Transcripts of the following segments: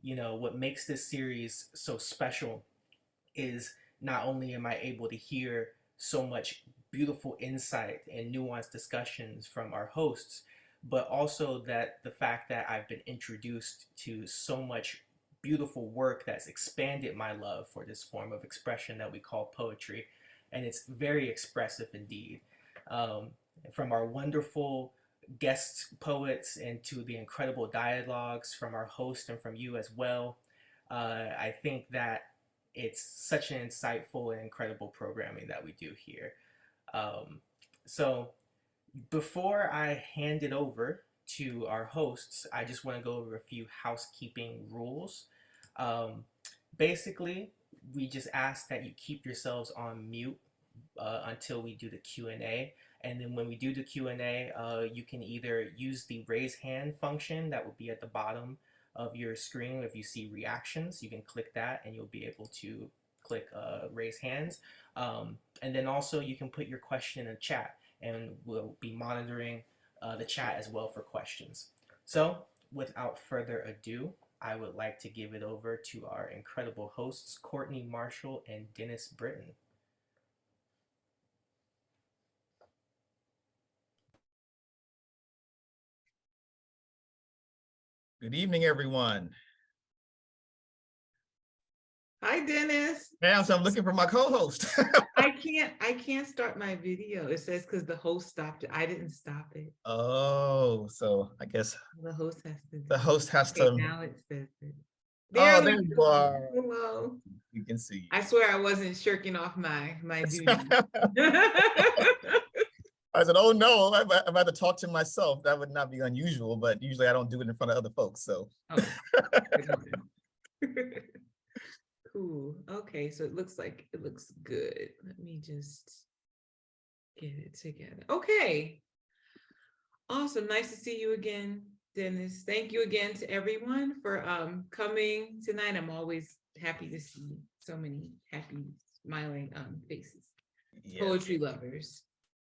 what makes this series so special is not only am I able to hear so much beautiful insight and nuanced discussions from our hosts, but also that the fact that I've been introduced to so much beautiful work that's expanded my love for this form of expression that we call poetry. And it's very expressive indeed. Um, from our wonderful guest poets and to the incredible dialogues from our host and from you as well, I think that it's such an insightful and incredible programming that we do here. Um, so before I hand it over to our hosts, I just want to go over a few housekeeping rules. Um, Basically, we just ask that you keep yourselves on mute until we do the Q&A. And then when we do the Q&A, you can either use the raise hand function that will be at the bottom of your screen. If you see reactions, you can click that and you'll be able to click raise hands. And then also you can put your question in the chat and we'll be monitoring the chat as well for questions. So without further ado, I would like to give it over to our incredible hosts, Courtney Marshall and Danez Britton. Good evening, everyone. Hi, Dennis. Now, so I'm looking for my co-host. I can't start my video. It says because the host stopped it. I didn't stop it. Oh, so I guess The host has to. the host has Okay, to. now it says it. Oh, there you are. Hello. You can see. I swear I wasn't shirking off my duty. I said, "Oh no, I'm about to talk to myself. That would not be unusual, but usually I don't do it in front of other folks." So. Oh. Cool. Okay, so it looks good. Let me just get it together. Okay. Awesome. Nice to see you again, Dennis. Thank you again to everyone for coming tonight. I'm always happy to see so many happy, smiling faces. Yes. Poetry lovers.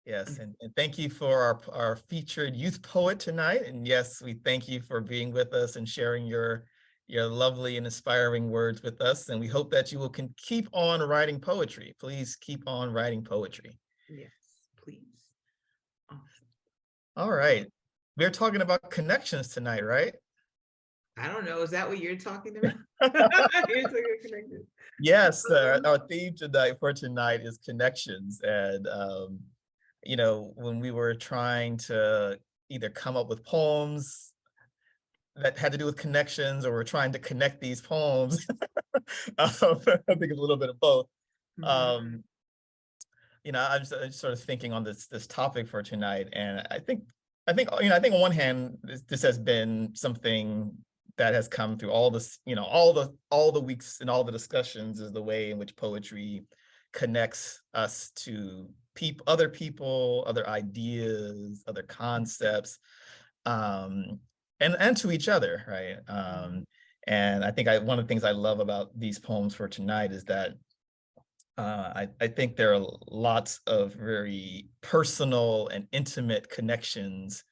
Yes, and thank you for our featured youth poet tonight. And yes, we thank you for being with us and sharing your lovely and inspiring words with us. And we hope that you will keep on writing poetry. Please keep on writing poetry. Yes, please. Awesome. All right. We're talking about connections tonight, right? I don't know. Is that what you're talking about? You're talking about yes, our theme for tonight is connections. And, when we were trying to either come up with poems that had to do with connections or we're trying to connect these poems, I think it's a little bit of both. Mm-hmm. I'm just sort of thinking on this topic for tonight, and I think on one hand, this has been something that has come through all this, all the weeks and all the discussions, is the way in which poetry connects us to other people, other ideas, other concepts, and to each other, right? And I think one of the things I love about these poems for tonight is that I think there are lots of very personal and intimate connections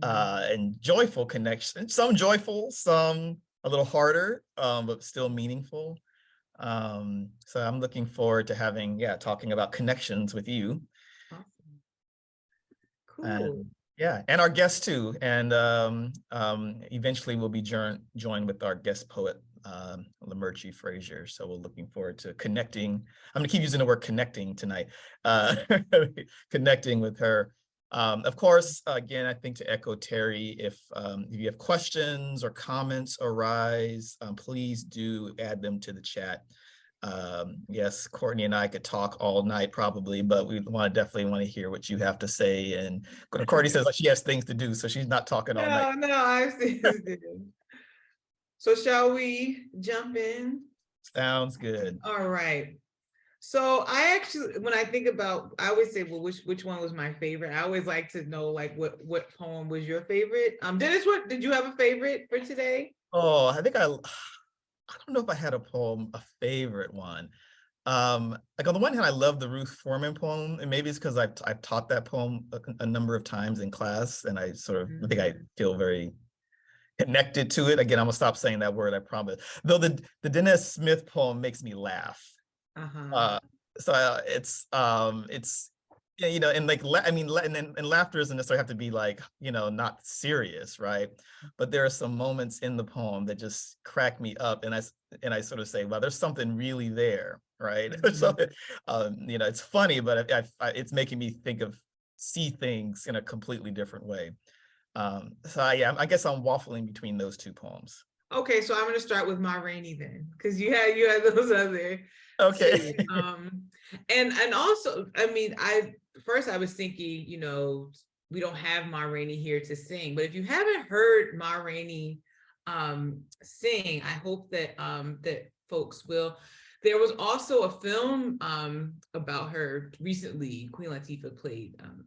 and joyful connections, some joyful, some a little harder, but still meaningful. So I'm looking forward to talking about connections with you. Awesome. Cool. And our guests too. And eventually we'll be joined with our guest poet, Lamerchi Frazier. So we're looking forward to connecting. I'm going to keep using the word connecting tonight, connecting with her. Of course, again, I think to echo Terry, if you have questions or comments arise, please do add them to the chat. Yes, Courtney and I could talk all night probably, but we definitely want to hear what you have to say. And Courtney says she has things to do, so she's not talking all night. No, I see. So shall we jump in? Sounds good. All right. So I actually, when I think about, I always say, well, which one was my favorite? I always like to know like what poem was your favorite. Dennis, did you have a favorite for today? Oh, I think I don't know if I had a favorite one. Like on the one hand, I love the Ruth Foreman poem, and maybe it's because I've taught that poem a number of times in class, and I sort of I think I feel very connected to it. Again, I'm gonna stop saying that word, I promise. Though the Danez Smith poem makes me laugh. Uh-huh. It's yeah, and like I mean, and laughter doesn't necessarily have to be like, not serious, right? But there are some moments in the poem that just crack me up, and I sort of say, well, there's something really there, right? So, it's funny, but it's making me see things in a completely different way. So yeah, I guess I'm waffling between those two poems. Okay, so I'm gonna start with Ma Rainey then, because you had those other Okay. two. And also, I mean, I was thinking, we don't have Ma Rainey here to sing, but if you haven't heard Ma Rainey sing, I hope that that folks will. There was also a film about her recently. Queen Latifah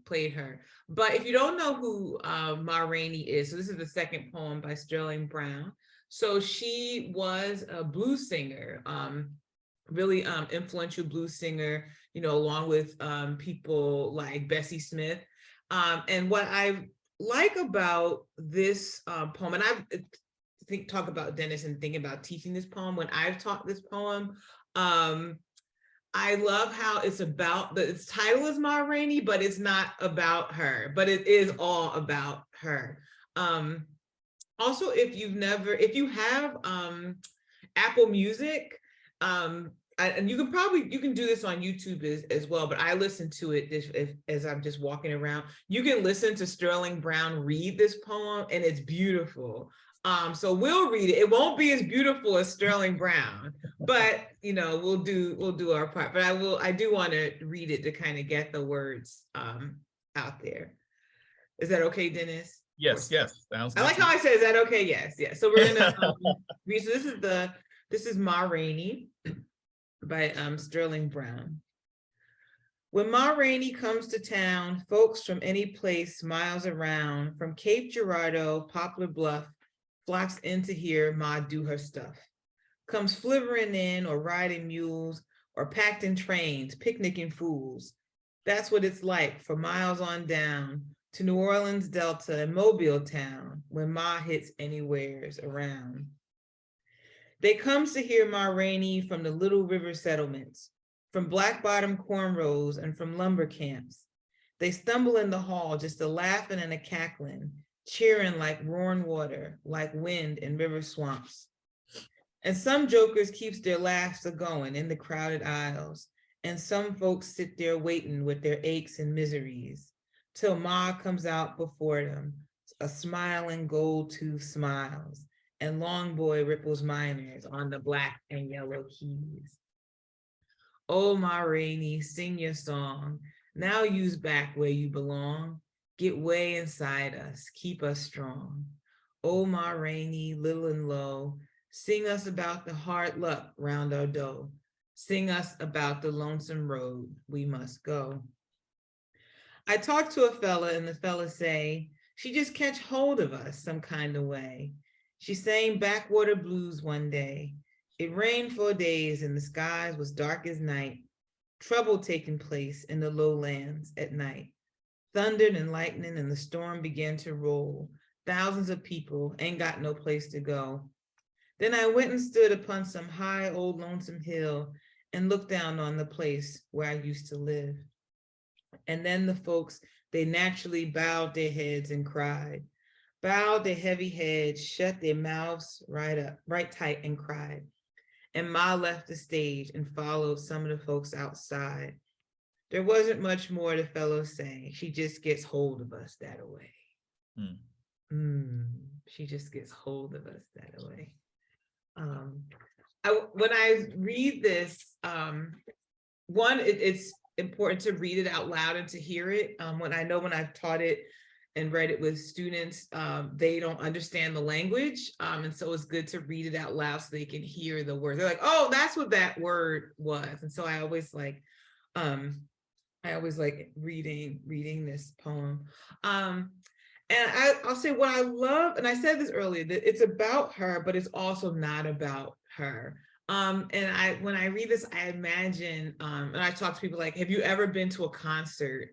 played her. But if you don't know who Ma Rainey is, so this is the second poem by Sterling Brown. So she was a blues singer, really influential blues singer, along with people like Bessie Smith. And what I like about this poem, and I talk about Danez and thinking about teaching this poem. When I've taught this poem, I love how its title is Ma Rainey, but it's not about her, but it is all about her. Also, if you have Apple Music, and you can do this on YouTube as well, but I listen to it as I'm just walking around. You can listen to Sterling Brown read this poem, and it's beautiful. So we'll read it. It won't be as beautiful as Sterling Brown, but we'll do our part. But I do want to read it to kind of get the words out there. Is that okay, Danez? Yes, sounds good. I like how I said, is that okay? Yes. So we're gonna read. So this is Ma Rainey by Sterling Brown. When Ma Rainey comes to town, folks from any place miles around, from Cape Girardeau, Poplar Bluff, flocks in to hear Ma do her stuff. Comes flivering in or riding mules or packed in trains, picnicking fools. That's what it's like for miles on down to New Orleans Delta and Mobile town when Ma hits anywheres around. They comes to hear Ma Rainey from the Little River settlements, from black bottom cornrows and from lumber camps. They stumble in the hall just a laughing and a cackling, cheering like roaring water, like wind in river swamps. And some jokers keeps their laughs a-going in the crowded aisles, and some folks sit there waiting with their aches and miseries, till Ma comes out before them, a smiling gold tooth smiles, and Long Boy ripples minors on the black and yellow keys. Oh, Ma Rainey, sing your song. Now you's back where you belong. Get way inside us, keep us strong. Oh, Ma Rainey, little and low, sing us about the hard luck round our dough. Sing us about the lonesome road we must go. I talked to a fella and the fella say, she just catch hold of us some kind of way. She sang backwater blues one day. It rained for days and the skies was dark as night. Trouble taking place in the lowlands at night. Thundered and lightning and the storm began to roll. Thousands of people ain't got no place to go. Then I went and stood upon some high old lonesome hill and looked down on the place where I used to live. And then the folks, they naturally bowed their heads and cried, bowed their heavy heads, shut their mouths right tight and cried. And Ma left the stage and followed some of the folks outside. There wasn't much more the fellow say. She just gets hold of us that way. She just gets hold of us that way. When I read this, it's important to read it out loud and to hear it. When I've taught it and read it with students, they don't understand the language. And so it's good to read it out loud so they can hear the word. They're like, oh, that's what that word was. And so I always like reading this poem. And I'll say what I love, and I said this earlier, that it's about her, but it's also not about her. And when I read this, I imagine, and I talk to people like, have you ever been to a concert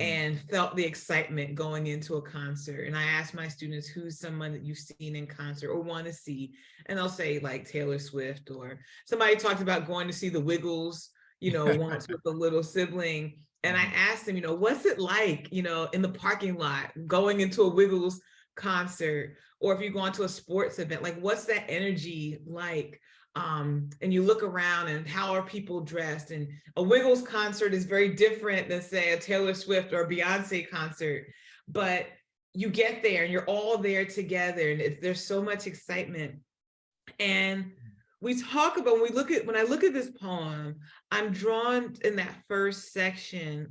and felt the excitement going into a concert. And I asked my students, who's someone that you've seen in concert or want to see? And they'll say like Taylor Swift, or somebody talked about going to see the Wiggles, once with a little sibling. And I asked them, what's it like, in the parking lot, going into a Wiggles concert, or if you go onto a sports event, like what's that energy like? And you look around and how are people dressed? And a Wiggles concert is very different than say a Taylor Swift or Beyonce concert, but you get there and you're all there together, and there's so much excitement. And we talk about, when I look at this poem, I'm drawn in that first section,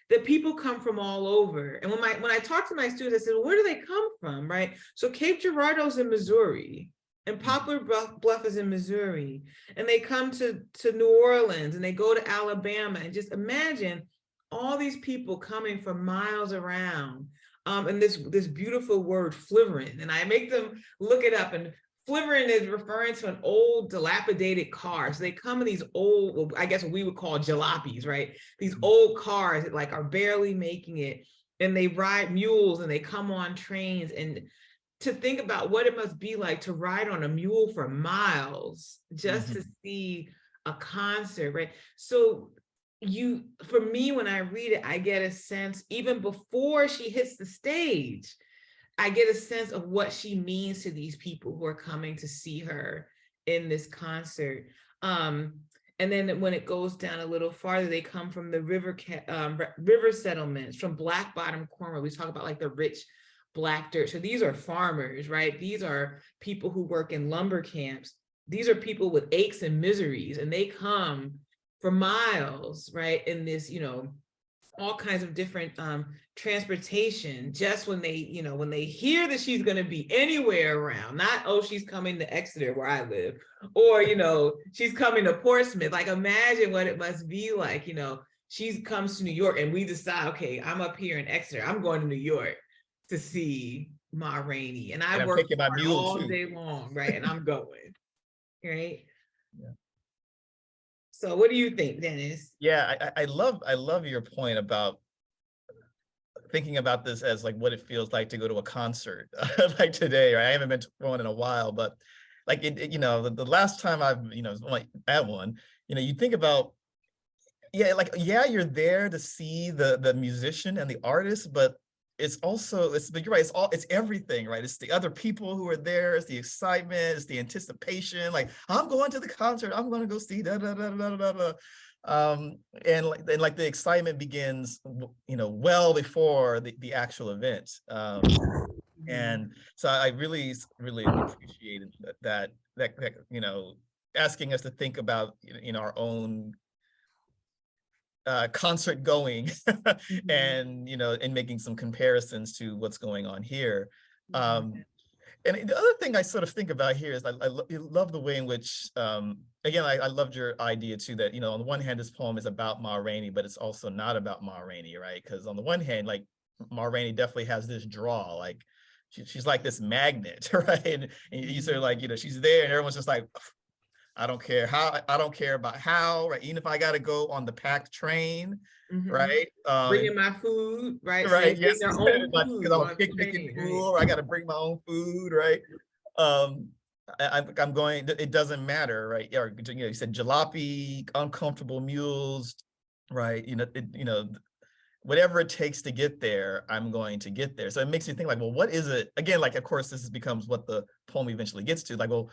that people come from all over. And when I talk to my students, I said, well, where do they come from, right? So Cape Girardeau's in Missouri, and Poplar Bluff is in Missouri, and they come to New Orleans, and they go to Alabama, and just imagine all these people coming from miles around. And this beautiful word, flivering, and I make them look it up, and flivering is referring to an old dilapidated car. So they come in these old, well, I guess what we would call jalopies, right? These old cars that like are barely making it, and they ride mules, and they come on trains. And to think about what it must be like to ride on a mule for miles just to see a concert, right? So for me, when I read it, I get a sense, even before she hits the stage, I get a sense of what she means to these people who are coming to see her in this concert. And then when it goes down a little farther, they come from the river settlements, from Black Bottom Cornwall. We talk about like the rich Black dirt. So these are farmers, right? These are people who work in lumber camps. These are people with aches and miseries, and they come for miles, right? In this, all kinds of different transportation, just when they, when they hear that she's going to be anywhere around, not, oh, she's coming to Exeter where I live, or, she's coming to Portsmouth. Like, imagine what it must be like, she comes to New York, and we decide, okay, I'm up here in Exeter, I'm going to New York to see Ma Rainey, and I work all day long, right? And I'm going, right? Yeah. So what do you think, Danez? Yeah, I love your point about thinking about this as like what it feels like to go to a concert like today, right? I haven't been to one in a while, but like the last time I've like at one, you think about, yeah, you're there to see the musician and the artist, but but you're right, it's everything, right? It's the other people who are there, it's the excitement, it's the anticipation, like I'm going to the concert, I'm going to go see da da da da da da. And like the excitement begins, well before the actual event. And so I really appreciated that asking us to think about our own concert going and and making some comparisons to what's going on here. And the other thing I sort of think about here is I love the way in which again, I loved your idea too, that on the one hand this poem is about Ma Rainey, but it's also not about Ma Rainey, right? Because on the one hand, like Ma Rainey definitely has this draw, like she's like this magnet, right? And you sort of like she's there and everyone's just like, I don't care about how, right? Even if I got to go on the packed train, right? Bringing my food, right? Right. So Yes. their own food Because I'm on the picnicking train, pool, or I got to bring my own food, right? I'm going. It doesn't matter, right? Or you said jalopy, uncomfortable mules, right? Whatever it takes to get there, I'm going to get there. So it makes me think like, well, what is it? Again, like of course, becomes what the poem eventually gets to. Like, well,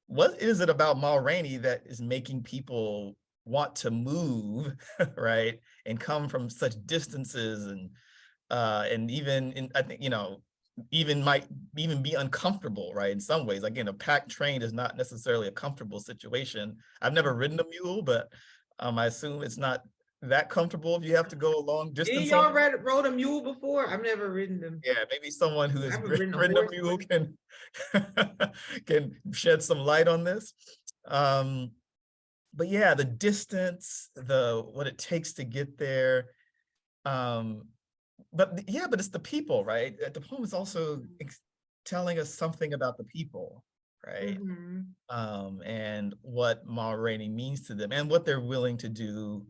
what is it about Ma Rainey that is making people want to move, right, and come from such distances, and even I think even might even be uncomfortable, right? In some ways, again, a packed train is not necessarily a comfortable situation. I've never ridden a mule, but I assume it's not that comfortable if you have to go a long distance. Y'all rode a mule before? I've never ridden them. Yeah, maybe someone who has ridden a mule can shed some light on this. But yeah, the distance, what it takes to get there. But it's the people, right? The poem is also telling us something about the people, right? And what Ma Rainey means to them and what they're willing to do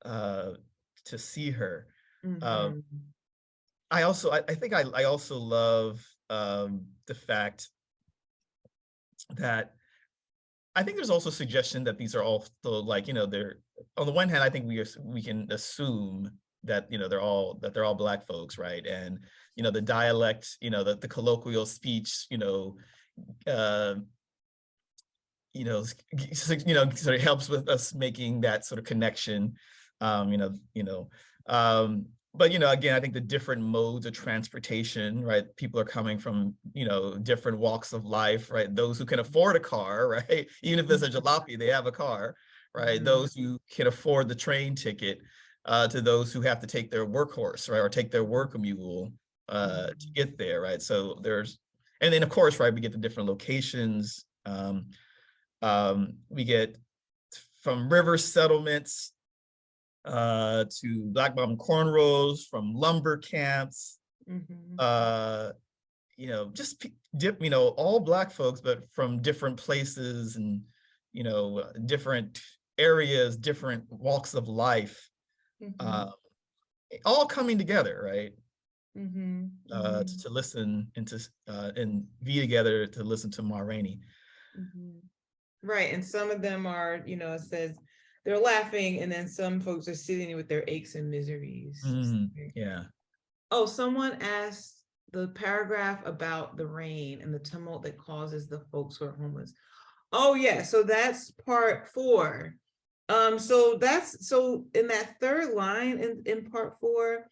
to see her. Um, Mhm. I think I also love the fact that I think there's also suggestion that these are also like, you know, they're on the one hand, I think we can assume that, you know, they're all Black folks, right? And, you know, the dialect, you know, the colloquial speech, uh, sort of helps with us making that sort of connection. Um, you know, you know, but again, I think the different modes of transportation, right? People are coming from, different walks of life, right? Those who can afford a car, right? Even if there's a jalopy, they have a car, right? Mhm. Those who can afford the train ticket, to those who have to take their workhorse, right? Or take their work mule to Mhm. get there, right? And then of course, right, we get the different locations. We get from river settlements to black bottom cornrows, from lumber camps, Mhm. uh, all Black folks, but from different places and, different areas, different walks of life, uh, Mhm. all coming together, right? Mhm. To listen and be together to listen to Ma Rainey. Mhm. Right. And some of them are, it says they're laughing, and then some folks are sitting with their aches and miseries. Yeah. Oh, someone asked the paragraph about the rain and the tumult that causes the folks who are homeless. Oh, yeah. So that's part 4. So in that third line in part 4,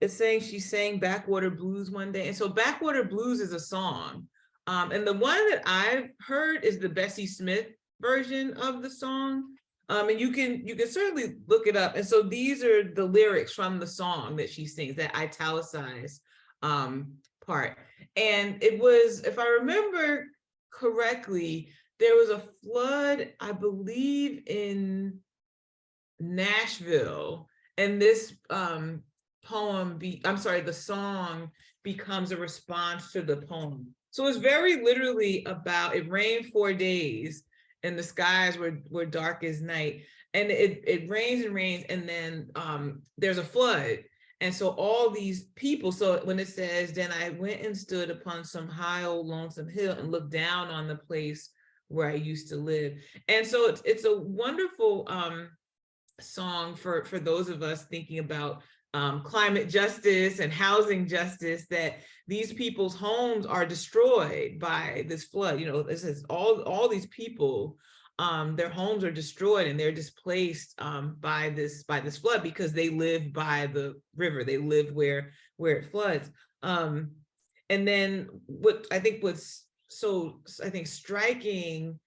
it's saying she sang Backwater Blues one day. And so Backwater Blues is a song. And the one that I've heard is the Bessie Smith version of the song. And you can certainly look it up. And so these are the lyrics from the song that she sings, that italicized part. And it was, if I remember correctly, there was a flood, I believe, in Nashville, and this the song becomes a response to the poem. So it's very literally about, it rained 4 days and the skies were dark as night, and it rains and rains, and then there's a flood. And so all these people, so when it says, then I went and stood upon some high old lonesome hill and looked down on the place where I used to live. And so it's a wonderful song for those of us thinking about climate justice and housing justice, that these people's homes are destroyed by this flood. This is all these people, their homes are destroyed and they're displaced by this flood, because they live by the river, they live where it floods. And then what's so I think striking,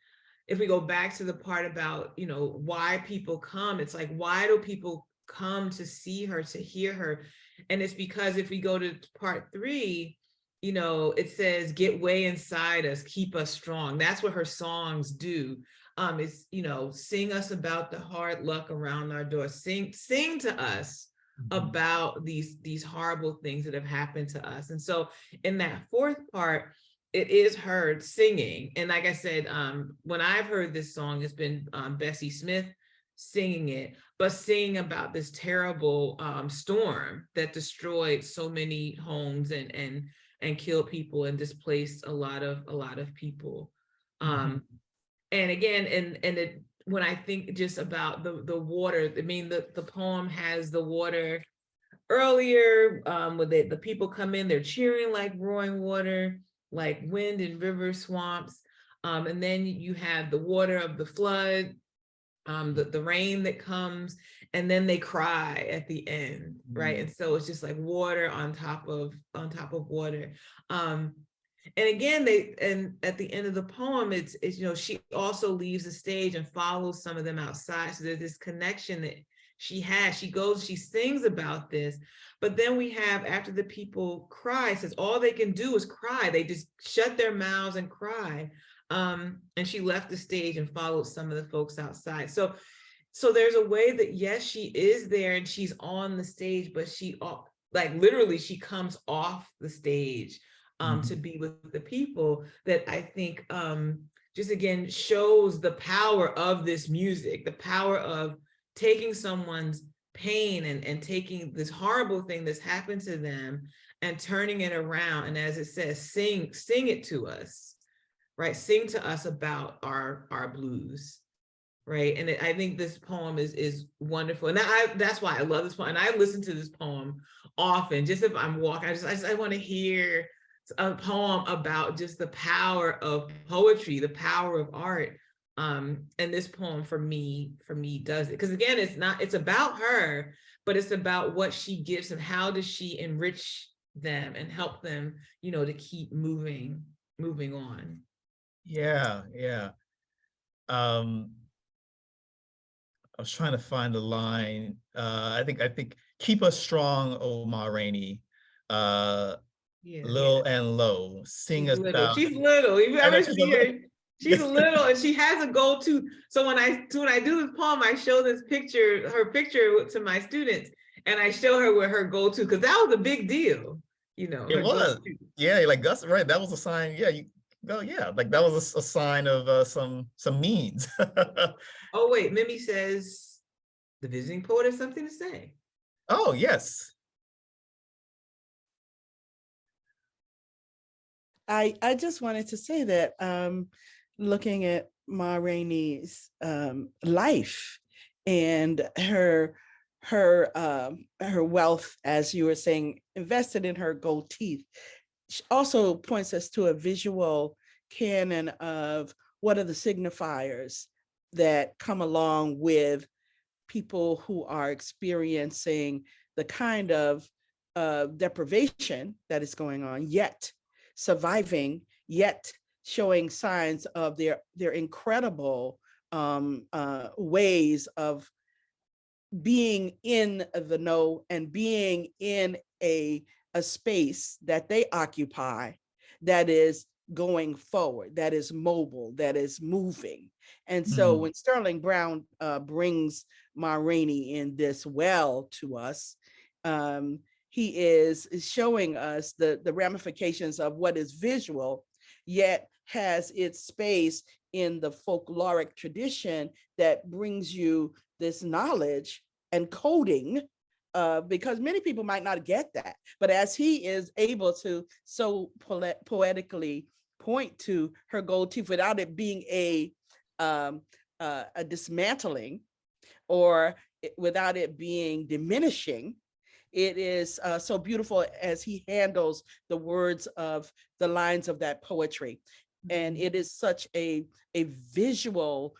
if we go back to the part about, why people come, it's like, why do people come to see her, to hear her? And it's because if we go to part 3, it says, get way inside us, keep us strong. That's what her songs do. It's, sing us about the hard luck around our door, sing to us about these horrible things that have happened to us. And so in that fourth part, it is heard singing. And like I said, when I've heard this song, it's been Bessie Smith singing it, but singing about this terrible storm that destroyed so many homes and killed people and displaced a lot of people. And again, and it, when I think just about the water, I mean, the poem has the water earlier, when the people come in, they're cheering like roaring water, like wind in river swamps. And then you have the water of the flood, the rain that comes, and then they cry at the end, right? And so it's just like water on top of water. And again, and at the end of the poem, it's she also leaves the stage and follows some of them outside. So there's this connection that she has. She goes, she sings about this, but then we have, after the people cry, says all they can do is cry. They just shut their mouths and cry. And she left the stage and followed some of the folks outside. So there's a way that, yes, she is there and she's on the stage, but she, like, literally she comes off the stage to be with the people, that I think just again shows the power of this music, the power of taking someone's pain and taking this horrible thing that's happened to them and turning it around. And as it says, sing it to us, right? Sing to us about our blues, right? And I think this poem is wonderful. And that's why I love this poem. And I listen to this poem often, just if I'm walking, I want to hear a poem about just the power of poetry, the power of art. And this poem for me does it. Because again, it's about her, but it's about what she gives and how does she enrich them and help them, to keep moving on. Yeah, yeah. I was trying to find the line. I think keep us strong, oh Ma Rainey. Yeah. Little and low, sing us down. She's little. If you I know ever she's a see little. her, she's little, and she has a goal too. So when I do this poem, I show her picture to my students, and I show her with her go to, because that was a big deal, It was. Yeah, like Gus, right? That was a sign. Yeah, like that was a sign of some means. Oh wait, Mimi says the visiting poet has something to say. Oh yes. I just wanted to say that looking at Ma Rainey's life and her wealth, as you were saying, invested in her gold teeth, also points us to a visual canon of what are the signifiers that come along with people who are experiencing the kind of deprivation that is going on, yet surviving, yet showing signs of their incredible ways of being in the know and being in a space that they occupy that is going forward, that is mobile, that is moving. And so when Sterling Brown brings Ma Rainey in this well to us, he is showing us the ramifications of what is visual, yet has its space in the folkloric tradition that brings you this knowledge and coding, because many people might not get that. But as he is able to so poetically point to her gold teeth without it being a dismantling or without it being diminishing, it is so beautiful as he handles the words of the lines of that poetry. And it is such a visual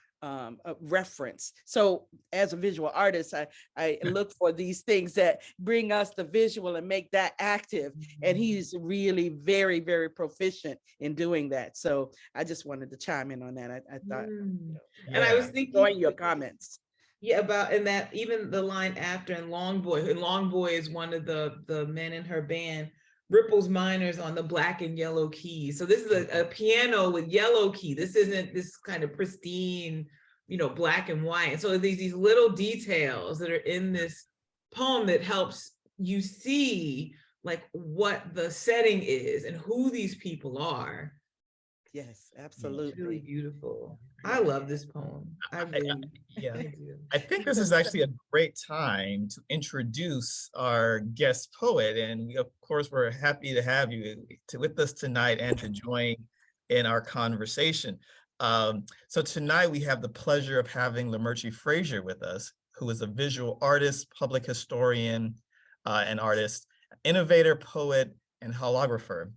reference. So as a visual artist, I look for these things that bring us the visual and make that active. And he's really very, very proficient in doing that. So I just wanted to chime in on that. I thought, and I was thinking, enjoying your comments. Yeah, and that even the line after in Long Boy is one of the men in her band, Ripples Minors on the black and yellow keys. So this is a piano with yellow key. This isn't this kind of pristine, black and white. And so these little details that are in this poem that helps you see like what the setting is and who these people are. Yes, absolutely. It's really beautiful. I love this poem. I do. I think this is actually a great time to introduce our guest poet. And we, of course, we're happy to have you with us tonight and to join in our conversation. So tonight we have the pleasure of having Lamerchi Frazier with us, who is a visual artist, public historian, and artist, innovator, poet, and holographer.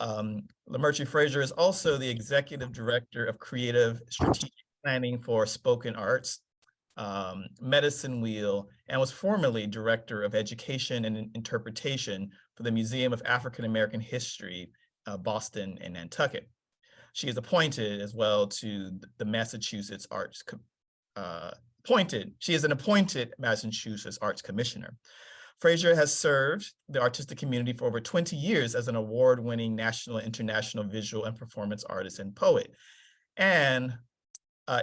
Lamerchi Frazier is also the executive director of creative strategic planning for Spoken Arts, Medicine Wheel, and was formerly director of education and interpretation for the Museum of African American History, Boston and Nantucket. She is appointed as well to the Massachusetts Arts, she is an appointed Massachusetts Arts Commissioner. Frazier has served the artistic community for over 20 years as an award-winning national and international visual and performance artist and poet. And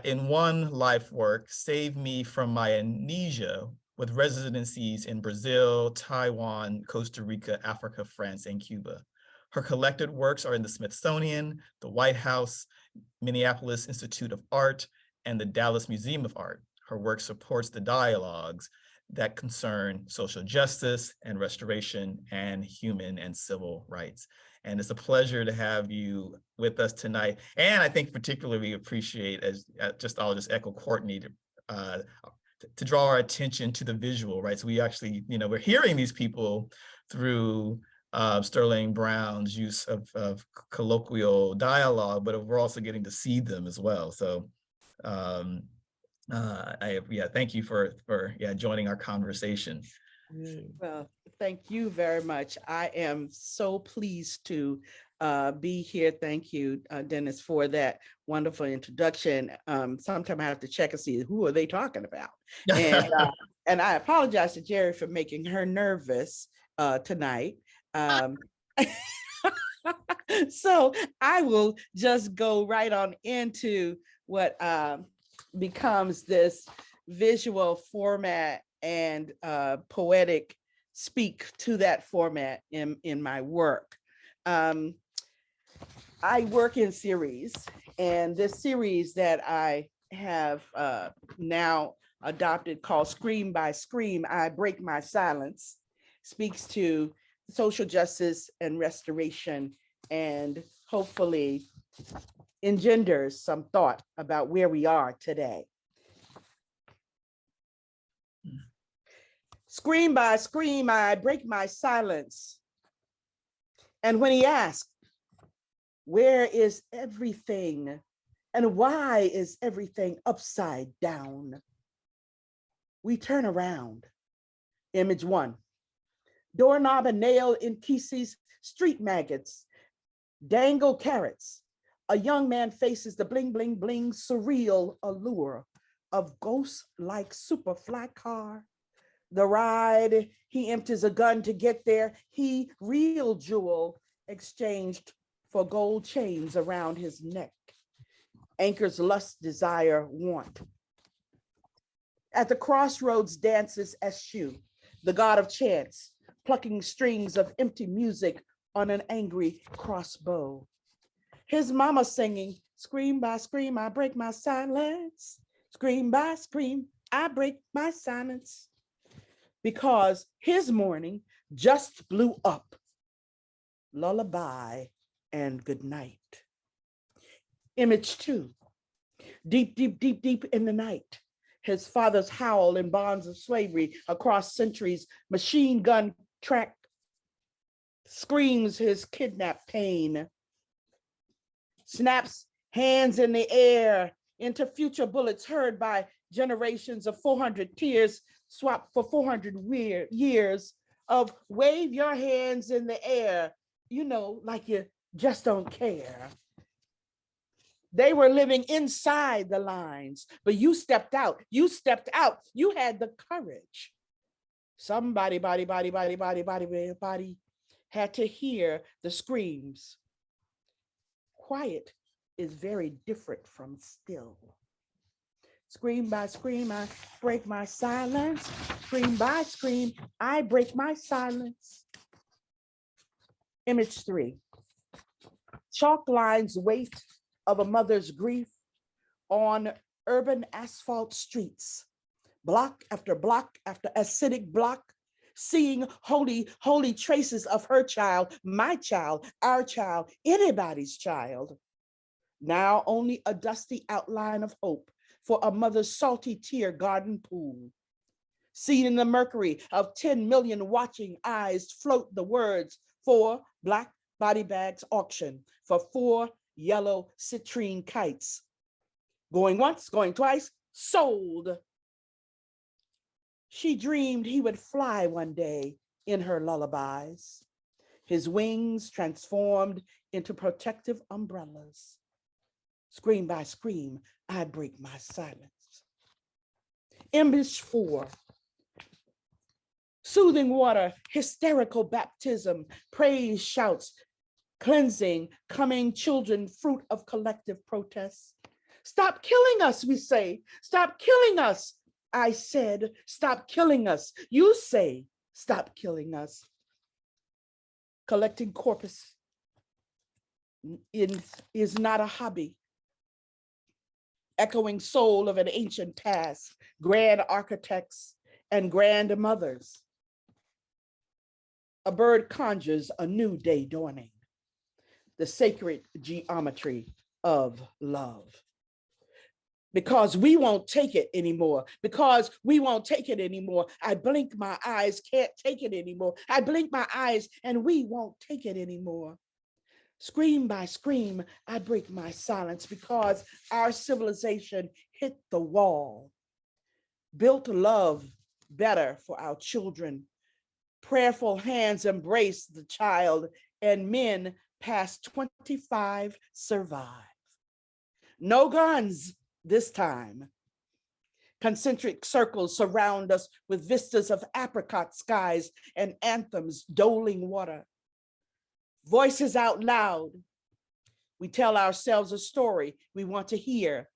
in one life work, Save Me from My Amnesia, with residencies in Brazil, Taiwan, Costa Rica, Africa, France, and Cuba. Her collected works are in the Smithsonian, the White House, Minneapolis Institute of Art, and the Dallas Museum of Art. Her work supports the dialogues that concern social justice and restoration and human and civil rights. And it's a pleasure to have you with us tonight. And I think particularly appreciate, as I'll just echo Courtney, to draw our attention to the visual, right? So we actually, we're hearing these people through Sterling Brown's use of colloquial dialogue, but we're also getting to see them as well. So thank you for joining our conversation. Well, thank you very much. I am so pleased to be here. Thank you, Danez, for that wonderful introduction. Sometime I have to check and see who are they talking about. And I apologize to Jerry for making her nervous tonight. So I will just go right on into what becomes this visual format and poetic speak to that format in my work. I work in series, and this series that I have now adopted called Scream by Scream, I Break My Silence, speaks to social justice and restoration, and hopefully engenders some thought about where we are today. Scream by scream, I break my silence. And when he asked, where is everything? And why is everything upside down? We turn around. Image 1. Doorknob and nail in Kesey's street maggots. Dangle carrots. A young man faces the bling, bling, bling surreal allure of ghost-like superfly car. The ride, he empties a gun to get there. He, real jewel, exchanged for gold chains around his neck. Anchors lust, desire, want. At the crossroads dances Eshu, the god of chance, plucking strings of empty music on an angry crossbow. His mama singing, scream by scream, I break my silence. Scream by scream, I break my silence. Because his morning just blew up. Lullaby and good night. Image 2. Deep, deep, deep, deep in the night. His father's howl in bonds of slavery across centuries. Machine gun track screams his kidnapped pain. Snaps hands in the air into future bullets heard by generations of 400 tears swapped for 400 years of wave your hands in the air, like you just don't care. They were living inside the lines, but you stepped out. You had the courage. Somebody had to hear the screams. Quiet is very different from still. Scream by scream, I break my silence. Scream by scream, I break my silence. Image 3. Chalk lines weight of a mother's grief on urban asphalt streets. Block after acidic block, seeing holy, holy traces of her child, my child, our child, anybody's child. Now only a dusty outline of hope for a mother's salty tear garden pool. Seen in the mercury of 10 million watching eyes float the words, 4 black body bags auction for 4 yellow citrine kites. Going once, going twice, sold. She dreamed he would fly one day in her lullabies. His wings transformed into protective umbrellas. Scream by scream, I break my silence. Image 4. Soothing water, hysterical baptism, praise shouts, cleansing, coming children, fruit of collective protest. Stop killing us, we say. Stop killing us. I said, stop killing us. You say, stop killing us. Collecting corpus is not a hobby. Echoing soul of an ancient past, grand architects and grandmothers. A bird conjures a new day dawning, the sacred geometry of love. Because we won't take it anymore. Because we won't take it anymore. I blink my eyes, can't take it anymore. I blink my eyes and we won't take it anymore. Scream by scream, I break my silence because our civilization hit the wall. Built love better for our children. Prayerful hands embrace the child, and men past 25 survive. No guns this time. Concentric circles surround us with vistas of apricot skies and anthems doling water. Voices out loud. We tell ourselves a story we want to hear.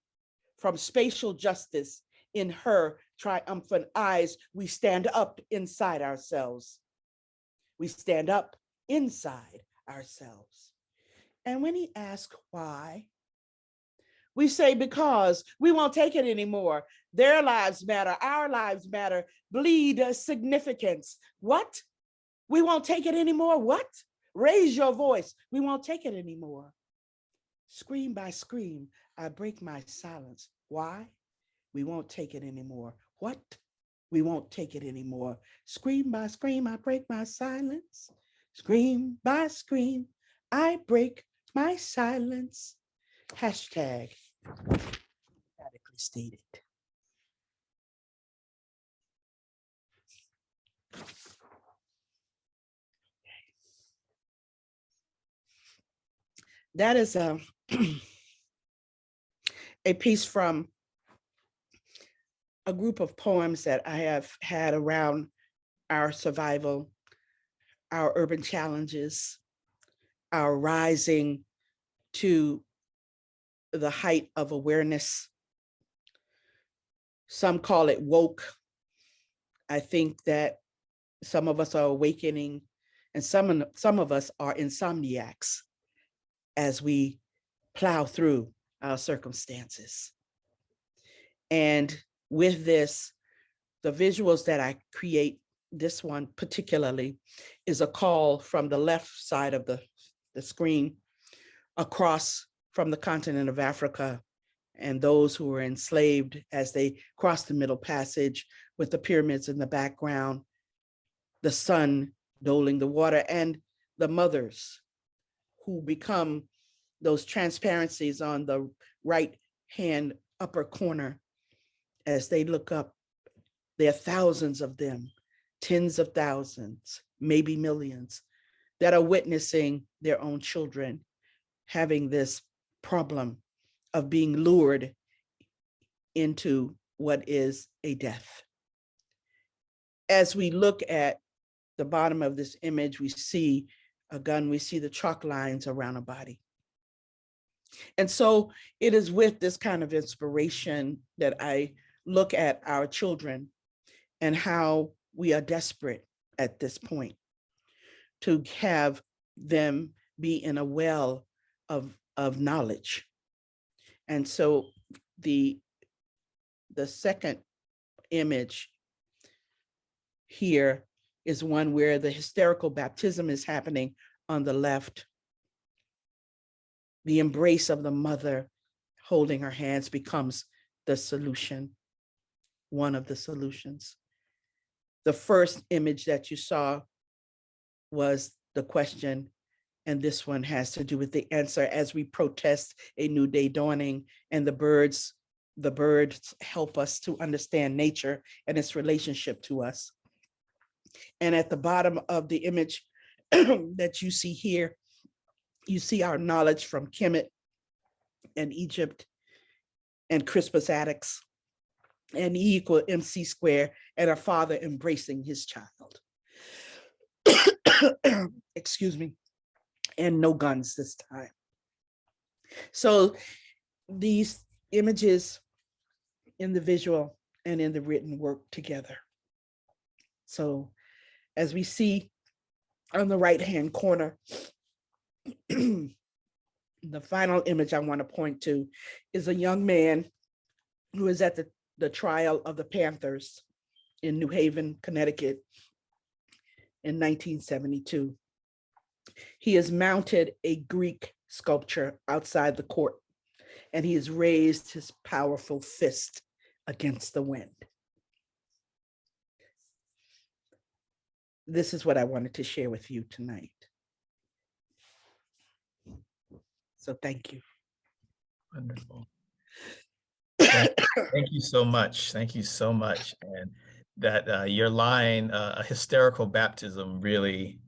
From spatial justice in her triumphant eyes, we stand up inside ourselves. We stand up inside ourselves. And when he asks why, we say, because we won't take it anymore. Their lives matter, our lives matter, bleed significance. What? We won't take it anymore? What? Raise your voice. We won't take it anymore. Scream by scream, I break my silence. Why? We won't take it anymore. What? We won't take it anymore. Scream by scream, I break my silence. Scream by scream, I break my silence. Hashtag radically stated. That is a piece from a group of poems that I have had around our survival, our urban challenges, our rising to the height of awareness. Some call it woke. I think that some of us are awakening and some of us are insomniacs as we plow through our circumstances. And with this, the visuals that I create, this one particularly, is a call from the left side of the screen across from the continent of Africa and those who were enslaved as they crossed the Middle Passage with the pyramids in the background, the sun doling the water, and the mothers who become those transparencies on the right hand upper corner as they look up. There are thousands of them, tens of thousands, maybe millions, that are witnessing their own children having this problem of being lured into what is a death. As we look at the bottom of this image, we see a gun, we see the chalk lines around a body. And so it is with this kind of inspiration that I look at our children and how we are desperate at this point to have them be in a well of knowledge. And so the second image here is one where the hysterical baptism is happening on the left. The embrace of the mother holding her hands becomes the solution, one of the solutions. The first image that you saw was the question, and this one has to do with the answer as we protest a new day dawning, and the birds help us to understand nature and its relationship to us. And at the bottom of the image that you see here, you see our knowledge from Kemet and Egypt and Crispus Attucks and E equal MC squared, and our father embracing his child. Excuse me. And no guns this time. So these images in the visual and in the written work together. So as we see on the right-hand corner, the final image I want to point to is a young man who is at the trial of the Panthers in New Haven, Connecticut in 1972. He has mounted a Greek sculpture outside the court, and he has raised his powerful fist against the wind. This is what I wanted to share with you tonight. So thank you. Wonderful. Thank you so much. Thank you so much. And that your line, a hysterical baptism, really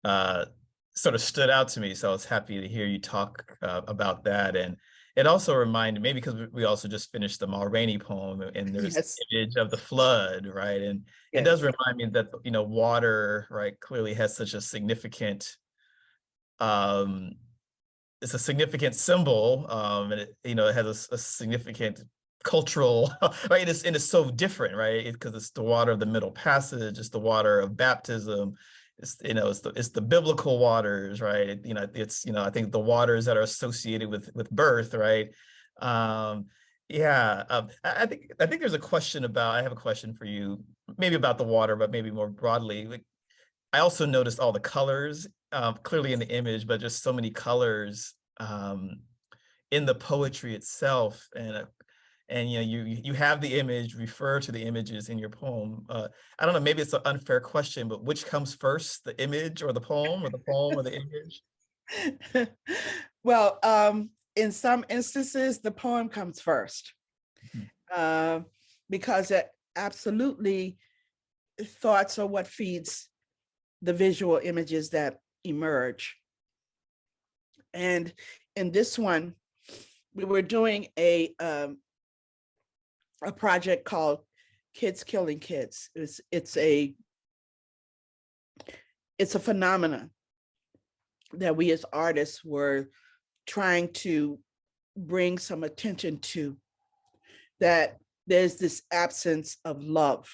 sort of stood out to me. So I was happy to hear you talk about that. And it also reminded me, because we also just finished the Rainey poem, and there's Yes. the image of the flood, right? And Yes. it does remind me that, you know, water, right, clearly has such a significant, it's a significant symbol, and it, you know, it has a significant cultural, right? And it's so different, right? Because it's the water of the Middle Passage, it's the water of baptism, it's, you know, it's the biblical waters, right? You know, it's, you know, I think the waters that are associated with birth, right? Yeah, I think there's a question about, I have a question for you, maybe about the water, but maybe more broadly. Like, I also noticed all the colors, clearly in the image, but just so many colors in the poetry itself. And you know, you have the image, refer to the images in your poem. I don't know, maybe it's an unfair question, but which comes first, the image or the poem, or the poem or the image? Well, in some instances, the poem comes first, because it absolutely, thoughts are what feeds the visual images that emerge. And in this one, we were doing a project called Kids Killing Kids. It's a phenomenon that we as artists were trying to bring some attention to, that there's this absence of love.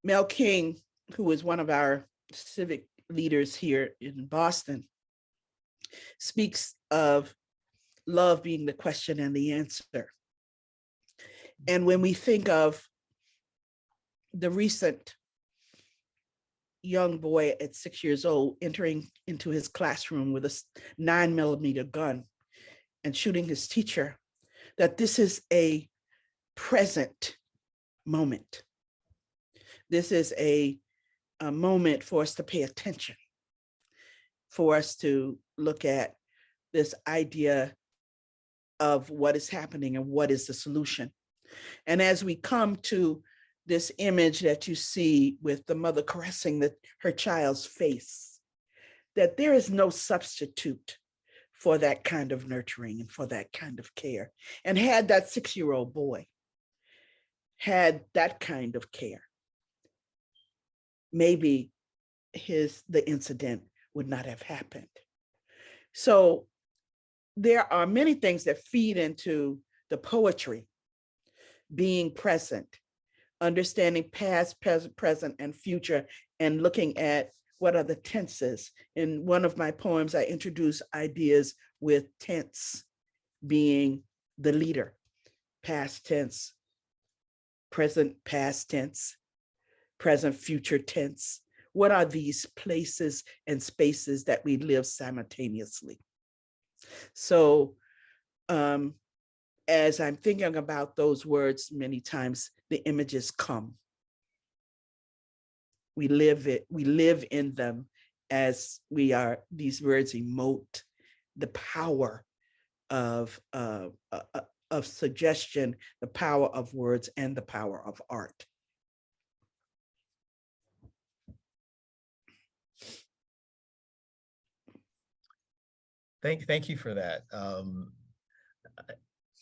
Mel King, who is one of our civic leaders here in Boston, speaks of love being the question and the answer. And when we think of the recent young boy at 6 years old entering into his classroom with a 9mm gun and shooting his teacher, that this is a present moment. This is a moment for us to pay attention, for us to look at this idea of what is happening and what is the solution. And as we come to this image that you see with the mother caressing her child's face, that there is no substitute for that kind of nurturing and for that kind of care. And had that 6-year-old boy had that kind of care, maybe the incident would not have happened. So there are many things that feed into the poetry: being present, understanding past, present, and future, and looking at what are the tenses. In one of my poems, I introduce ideas with tense being the leader: past tense, present, past tense, present, future tense. What are these places and spaces that we live simultaneously? So as I'm thinking about those words, many times the images come. We live in them as these words emote the power of suggestion, the power of words, and the power of art. Thank you for that.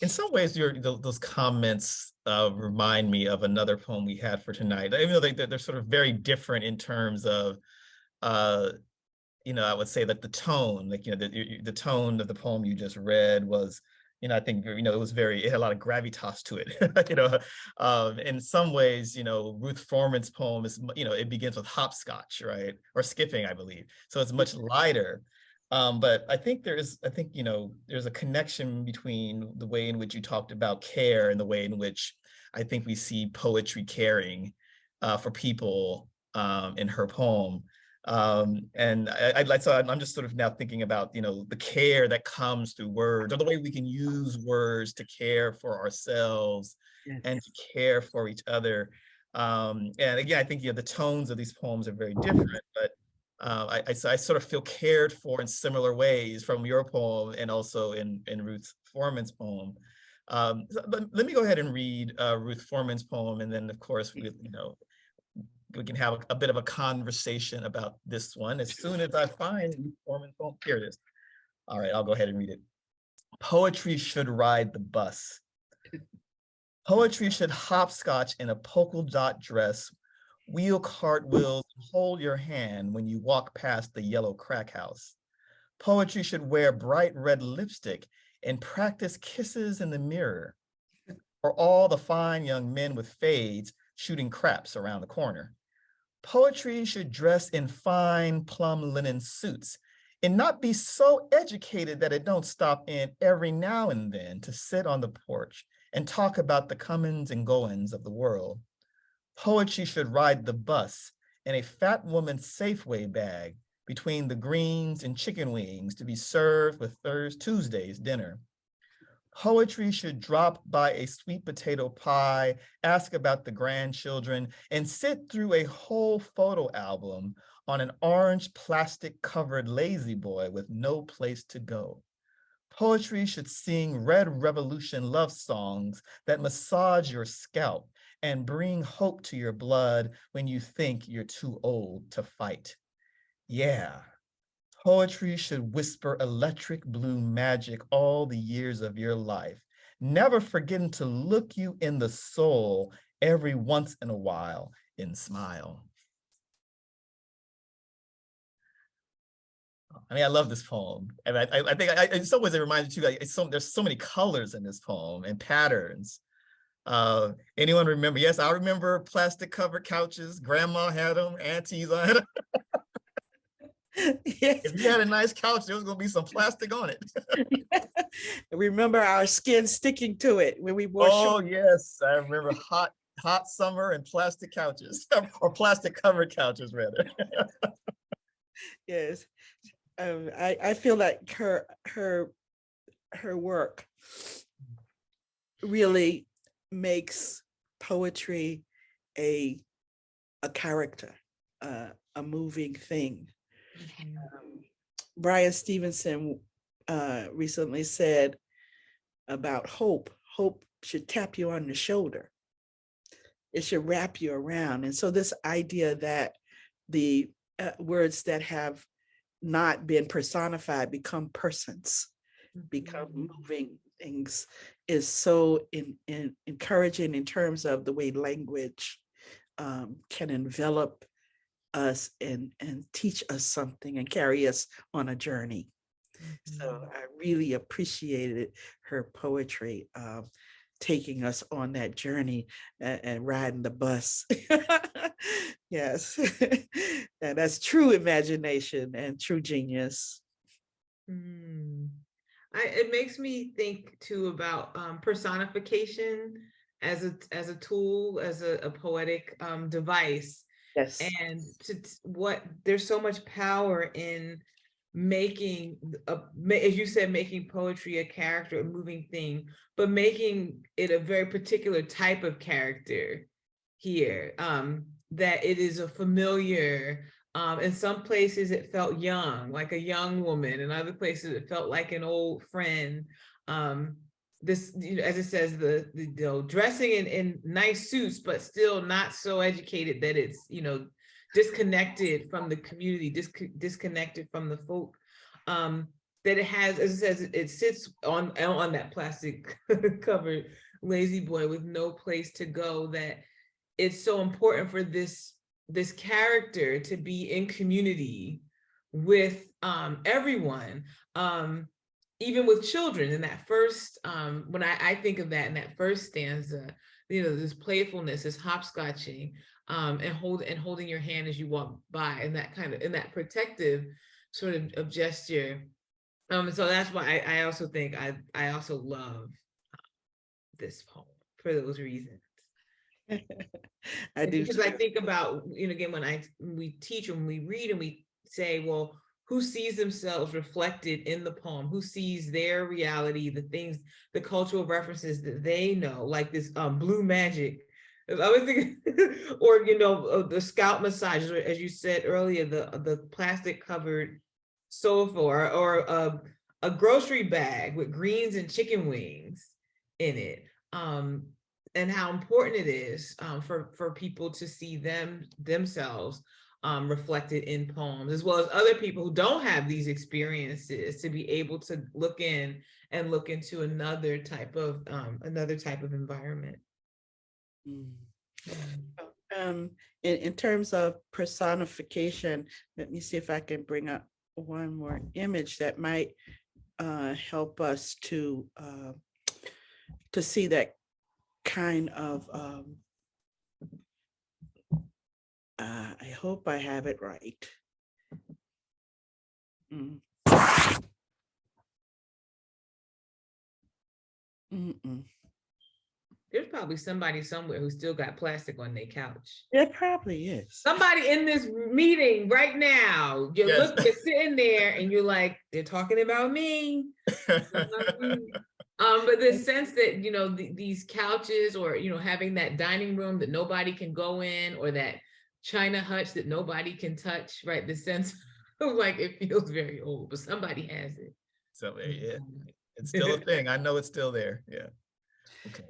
In some ways, those comments remind me of another poem we had for tonight. Even though they're sort of very different in terms of, you know, I would say that the tone, like, you know, the tone of the poem you just read was, you know, I think, you know, it had a lot of gravitas to it. You know, in some ways, you know, Ruth Foreman's poem is, you know, it begins with hopscotch, right, or skipping, I believe. So it's much lighter. But I think you know, there's a connection between the way in which you talked about care and the way in which I think we see poetry caring for people in her poem. And I'd like, so I'm just sort of now thinking about, the care that comes through words, or the way we can use words to care for ourselves and to care for each other. And again, I think, the tones of these poems are very different, but I sort of feel cared for in similar ways from your poem and also in Ruth Foreman's poem. Let me go ahead and read Ruth Foreman's poem, and then of course we can have a bit of a conversation about this one as soon as I find Ruth Foreman's poem. Here it is. All right, I'll go ahead and read it. Poetry should ride the bus. Poetry should hopscotch in a polka dot dress, wheel cartwheels, hold your hand when you walk past the yellow crack house. Poetry should wear bright red lipstick and practice kisses in the mirror for all the fine young men with fades shooting craps around the corner. Poetry should dress in fine plum linen suits and not be so educated that it don't stop in every now and then to sit on the porch and talk about the comings and goings of the world. Poetry should ride the bus in a fat woman's Safeway bag between the greens and chicken wings to be served with Tuesday's dinner. Poetry should drop by a sweet potato pie, ask about the grandchildren, and sit through a whole photo album on an orange plastic covered lazy boy with no place to go. Poetry should sing Red Revolution love songs that massage your scalp and bring hope to your blood when you think you're too old to fight. Yeah. Poetry should whisper electric blue magic all the years of your life, never forgetting to look you in the soul every once in a while and smile. I mean, I love this poem. And I think in some ways it reminds you too, there's so many colors in this poem and patterns. Anyone remember? Yes, I remember plastic covered couches. Grandma had them, aunties had them. Yes. If you had a nice couch, there was going to be some plastic on it. Remember our skin sticking to it when we wore Oh, shorts. yes. I remember hot summer and plastic couches, or plastic covered couches, rather. Yes. I feel like her work really makes poetry a character, a moving thing. Brian Stevenson recently said about hope should tap you on the shoulder. It should wrap you around. And so this idea that the words that have not been personified become persons, become moving things, is so encouraging in terms of the way language can envelop us and teach us something and carry us on a journey. So I really appreciated her poetry, taking us on that journey and riding the bus. Yes, and that's true imagination and true genius. It makes me think too about personification as a tool, as a poetic device. Yes. And there's so much power in making, as you said, making poetry a character, a moving thing, but making it a very particular type of character here, that it is a familiar, in some places it felt young, like a young woman. In other places it felt like an old friend. This, as it says, the dressing in nice suits, but still not so educated that it's, disconnected from the community, disconnected from the folk. That it has, as it says, it sits on that plastic covered lazy boy with no place to go, that it's so important for this character to be in community with everyone, even with children. In that first, when I think of that in that first stanza, this playfulness, this hopscotching, and holding your hand as you walk by, and that kind of, in that protective sort of gesture. So that's why I also think I also love this poem for those reasons. I do Because I too. think about, again, when we teach and we read and we say, well, who sees themselves reflected in the poem? Who sees their reality, the things, the cultural references that they know, like this blue magic. I was thinking, or the scalp massages, as you said earlier, the plastic covered sofa, or a grocery bag with greens and chicken wings in it. And how important it is for people to see themselves reflected in poems, as well as other people who don't have these experiences, to be able to look into another type of environment. Mm. In terms of personification, let me see if I can bring up one more image that might help us to see that kind of I hope I have it right. Mm. Mm-mm. There's probably somebody somewhere who still got plastic on their couch. There probably is. Somebody in this meeting right now, you're sitting there and you're like, they're talking about me. But the sense that, these couches, or, having that dining room that nobody can go in, or that China hutch that nobody can touch, right? The sense of like, it feels very old, but somebody has it. So it's still a thing. I know it's still there. Yeah. Okay.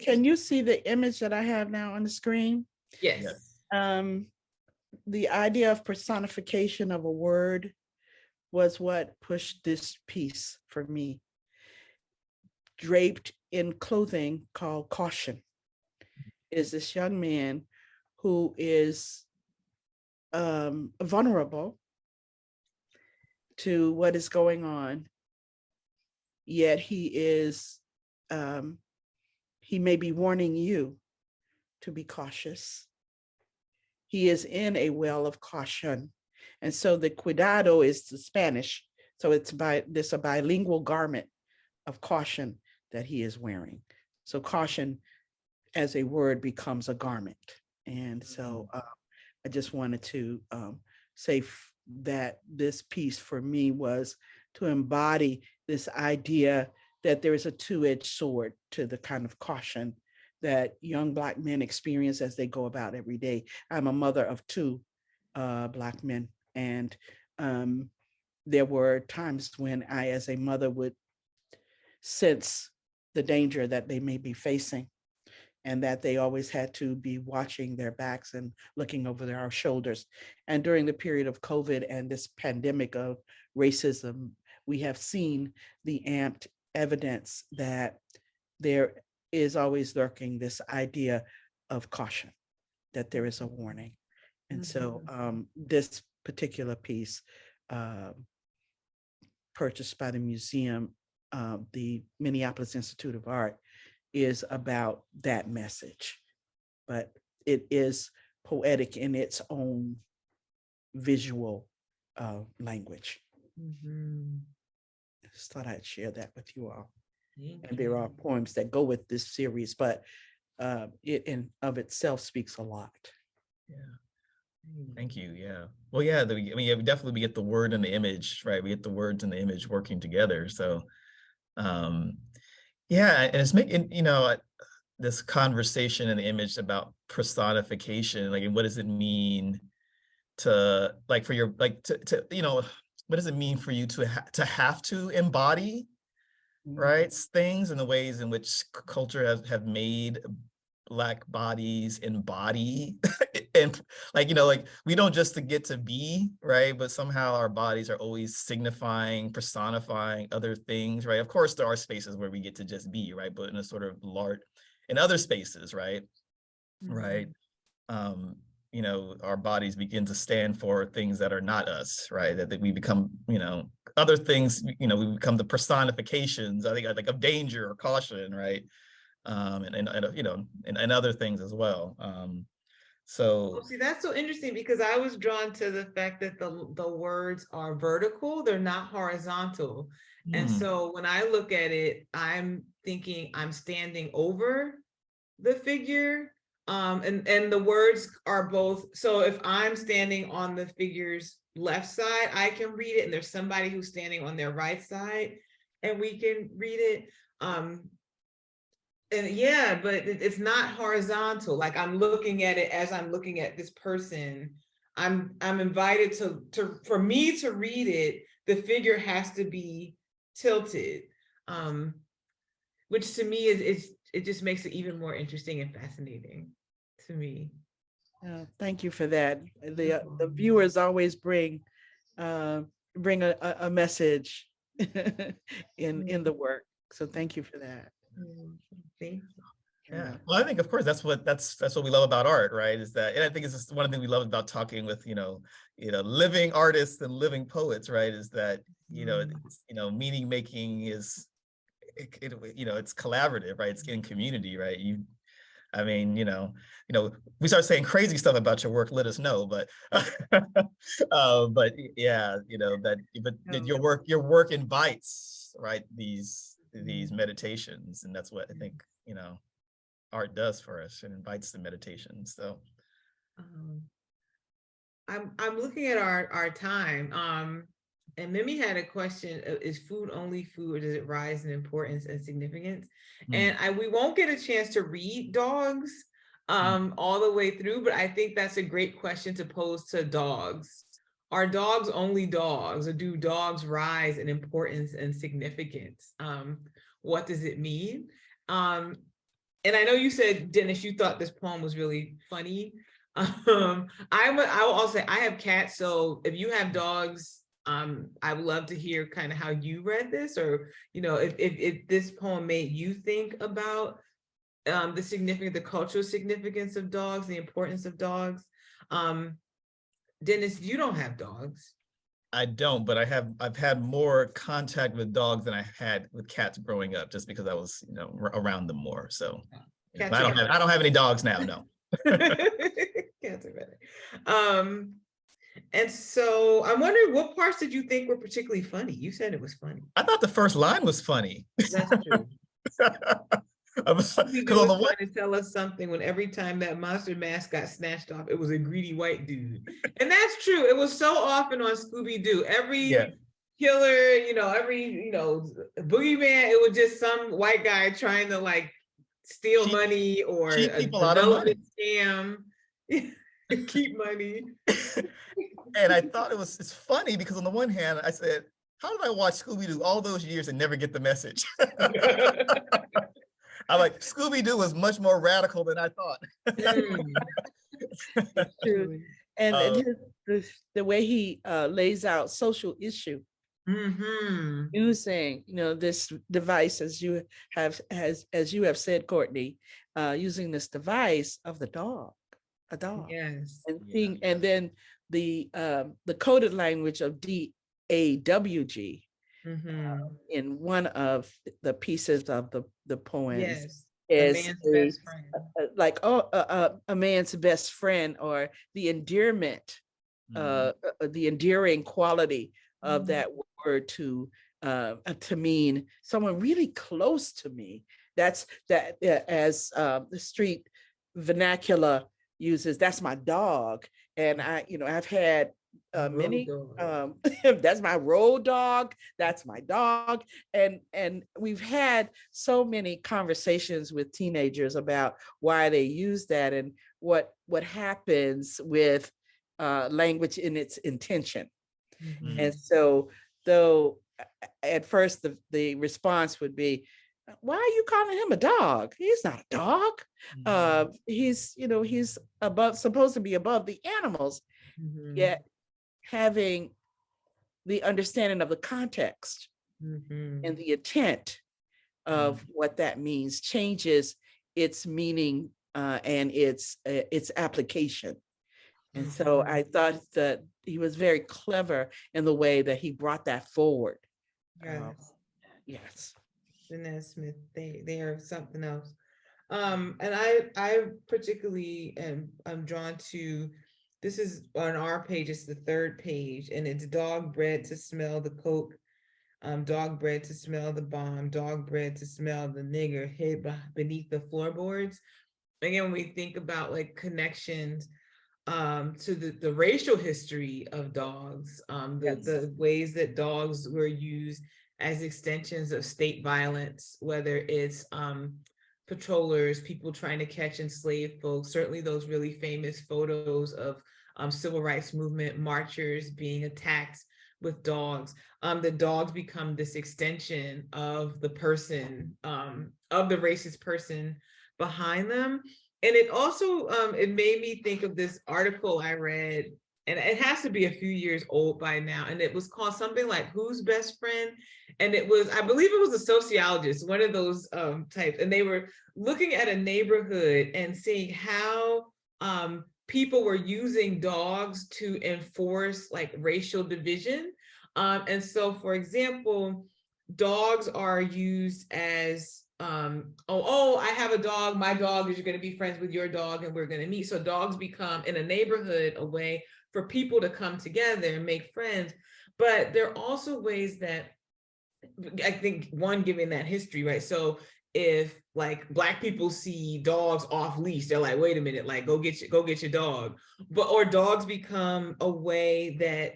Can you see the image that I have now on the screen? Yes. The idea of personification of a word was what pushed this piece for me. Draped in clothing called caution is this young man who is vulnerable to what is going on, yet he may be warning you to be cautious. He is in a well of caution. And so the cuidado is the Spanish. So it's a bilingual garment of caution that he is wearing. So caution as a word becomes a garment. And so I just wanted to say that this piece for me was to embody this idea that there is a two-edged sword to the kind of caution that young Black men experience as they go about every day. I'm a mother of two Black men, and there were times when I, as a mother, would sense the danger that they may be facing, and that they always had to be watching their backs and looking over their shoulders. And during the period of COVID and this pandemic of racism, we have seen the amped evidence that there is always lurking this idea of caution, that there is a warning. And so this particular piece, purchased by the museum, the Minneapolis Institute of Art, is about that message, but it is poetic in its own visual language. I just thought I'd share that with you all. And there are poems that go with this series, but it in of itself speaks a lot. Yeah. Thank you. Yeah. Well, yeah, we definitely get the word and the image, right? We get the words and the image working together. So, yeah, and it's making, this conversation and the image about personification, like, and what does it mean to, like, for your, like, to what does it mean for you to have to embody, right, things in the ways in which culture have made Black bodies embody and like we don't just get to be, right, but somehow our bodies are always signifying, personifying other things, right? Of course there are spaces where we get to just be, right, but in a sort of large, in other spaces, right, right, our bodies begin to stand for things that are not us, right, that we become, other things, we become the personifications, I think, like, of danger or caution, right, and other things as well. So see, that's so interesting, because I was drawn to the fact that the words are vertical, they're not horizontal. And so when I look at it, I'm thinking I'm standing over the figure. And the words are both, so if I'm standing on the figure's left side, I can read it, and there's somebody who's standing on their right side, and we can read it. And yeah, but it's not horizontal. Like I'm looking at it as I'm looking at this person. I'm invited to for me to read it, the figure has to be tilted. Which to me is it just makes it even more interesting and fascinating to me. Thank you for that. The viewers always bring a message in the work. So thank you for that. Thank you. Yeah. Well, I think of course that's what we love about art, right? Is that, and I think it's just one thing we love about talking with, living artists and living poets, right? Is that, meaning making is, it's collaborative, right? It's in community, right? We start saying crazy stuff about your work, let us know, but but yeah, but your work invites, right, these meditations, and that's what I think, art does for us. It invites the meditation. So I'm looking at our time. And Mimi had a question: is food only food, or does it rise in importance and significance? And we won't get a chance to read dogs all the way through, but I think that's a great question to pose to dogs. Are dogs only dogs, or do dogs rise in importance and significance? What does it mean? And I know you said, Dennis, you thought this poem was really funny. I will also say I have cats, so if you have dogs, I would love to hear kind of how you read this, or if this poem made you think about the cultural significance of dogs, the importance of dogs. Dennis, you don't have dogs. I don't, but I've had more contact with dogs than I had with cats growing up, just because I was, around them more. So yeah, I don't have any dogs now, no. Cats are better. And so I'm wondering, what parts did you think were particularly funny? You said it was funny. I thought the first line was funny. That's true. Scooby-Doo was trying to tell us something when every time that monster mask got snatched off, it was a greedy white dude. And that's true. It was so often on Scooby-Doo. Every killer, every, boogeyman, it was just some white guy trying to steal money or keep people out of money. Scam. Keep money. And I thought it's funny because on the one hand, I said, how did I watch Scooby-Doo all those years and never get the message? I'm like, Scooby-Doo was much more radical than I thought. True. And the way he lays out social issue, using this device, as you have said, Courtney, using this device of a dog, yes, and then the coded language of DAWG. In one of the pieces of the poems, is a man's best friend, or the endearment, the endearing quality of that word to mean someone really close to me. That's as the street vernacular uses, that's my dog. And I've had many that's my road dog, that's my dog, and we've had so many conversations with teenagers about why they use that and what happens with language in its intention. And so, though at first the response would be, why are you calling him a dog? He's not a dog. He's supposed to be above the animals. Yet having the understanding of the context and the intent of what that means changes its meaning and its application. And so I thought that he was very clever in the way that he brought that forward. Yes. Danez Smith, they are something else. And I particularly I'm drawn to, this is on our page, it's the third page, and it's dog bread to smell the coke, dog bread to smell the bomb, dog bread to smell the nigger hid beneath the floorboards. again, when we think about like connections to the racial history of dogs, Yes. the ways that dogs were used as extensions of state violence, whether it's patrollers, people trying to catch enslaved folks, certainly those really famous photos of civil rights movement marchers being attacked with dogs. The dogs become this extension of the person, of the racist person behind them. And it also it made me think of this article I read, and it has to be a few years old by now, and it was called something like Who's Best Friend? And it was, I believe it was a sociologist, one of those types, and they were looking at a neighborhood and seeing how people were using dogs to enforce like racial division. And so, for example, dogs are used as I have a dog, my dog is going to be friends with your dog and we're going to meet. So dogs become in a neighborhood a way for people to come together and make friends. But there are also ways that I think, one, given that history, right? So if like Black people see dogs off leash, they're like, wait a minute, like go get your dog. But or dogs become a way that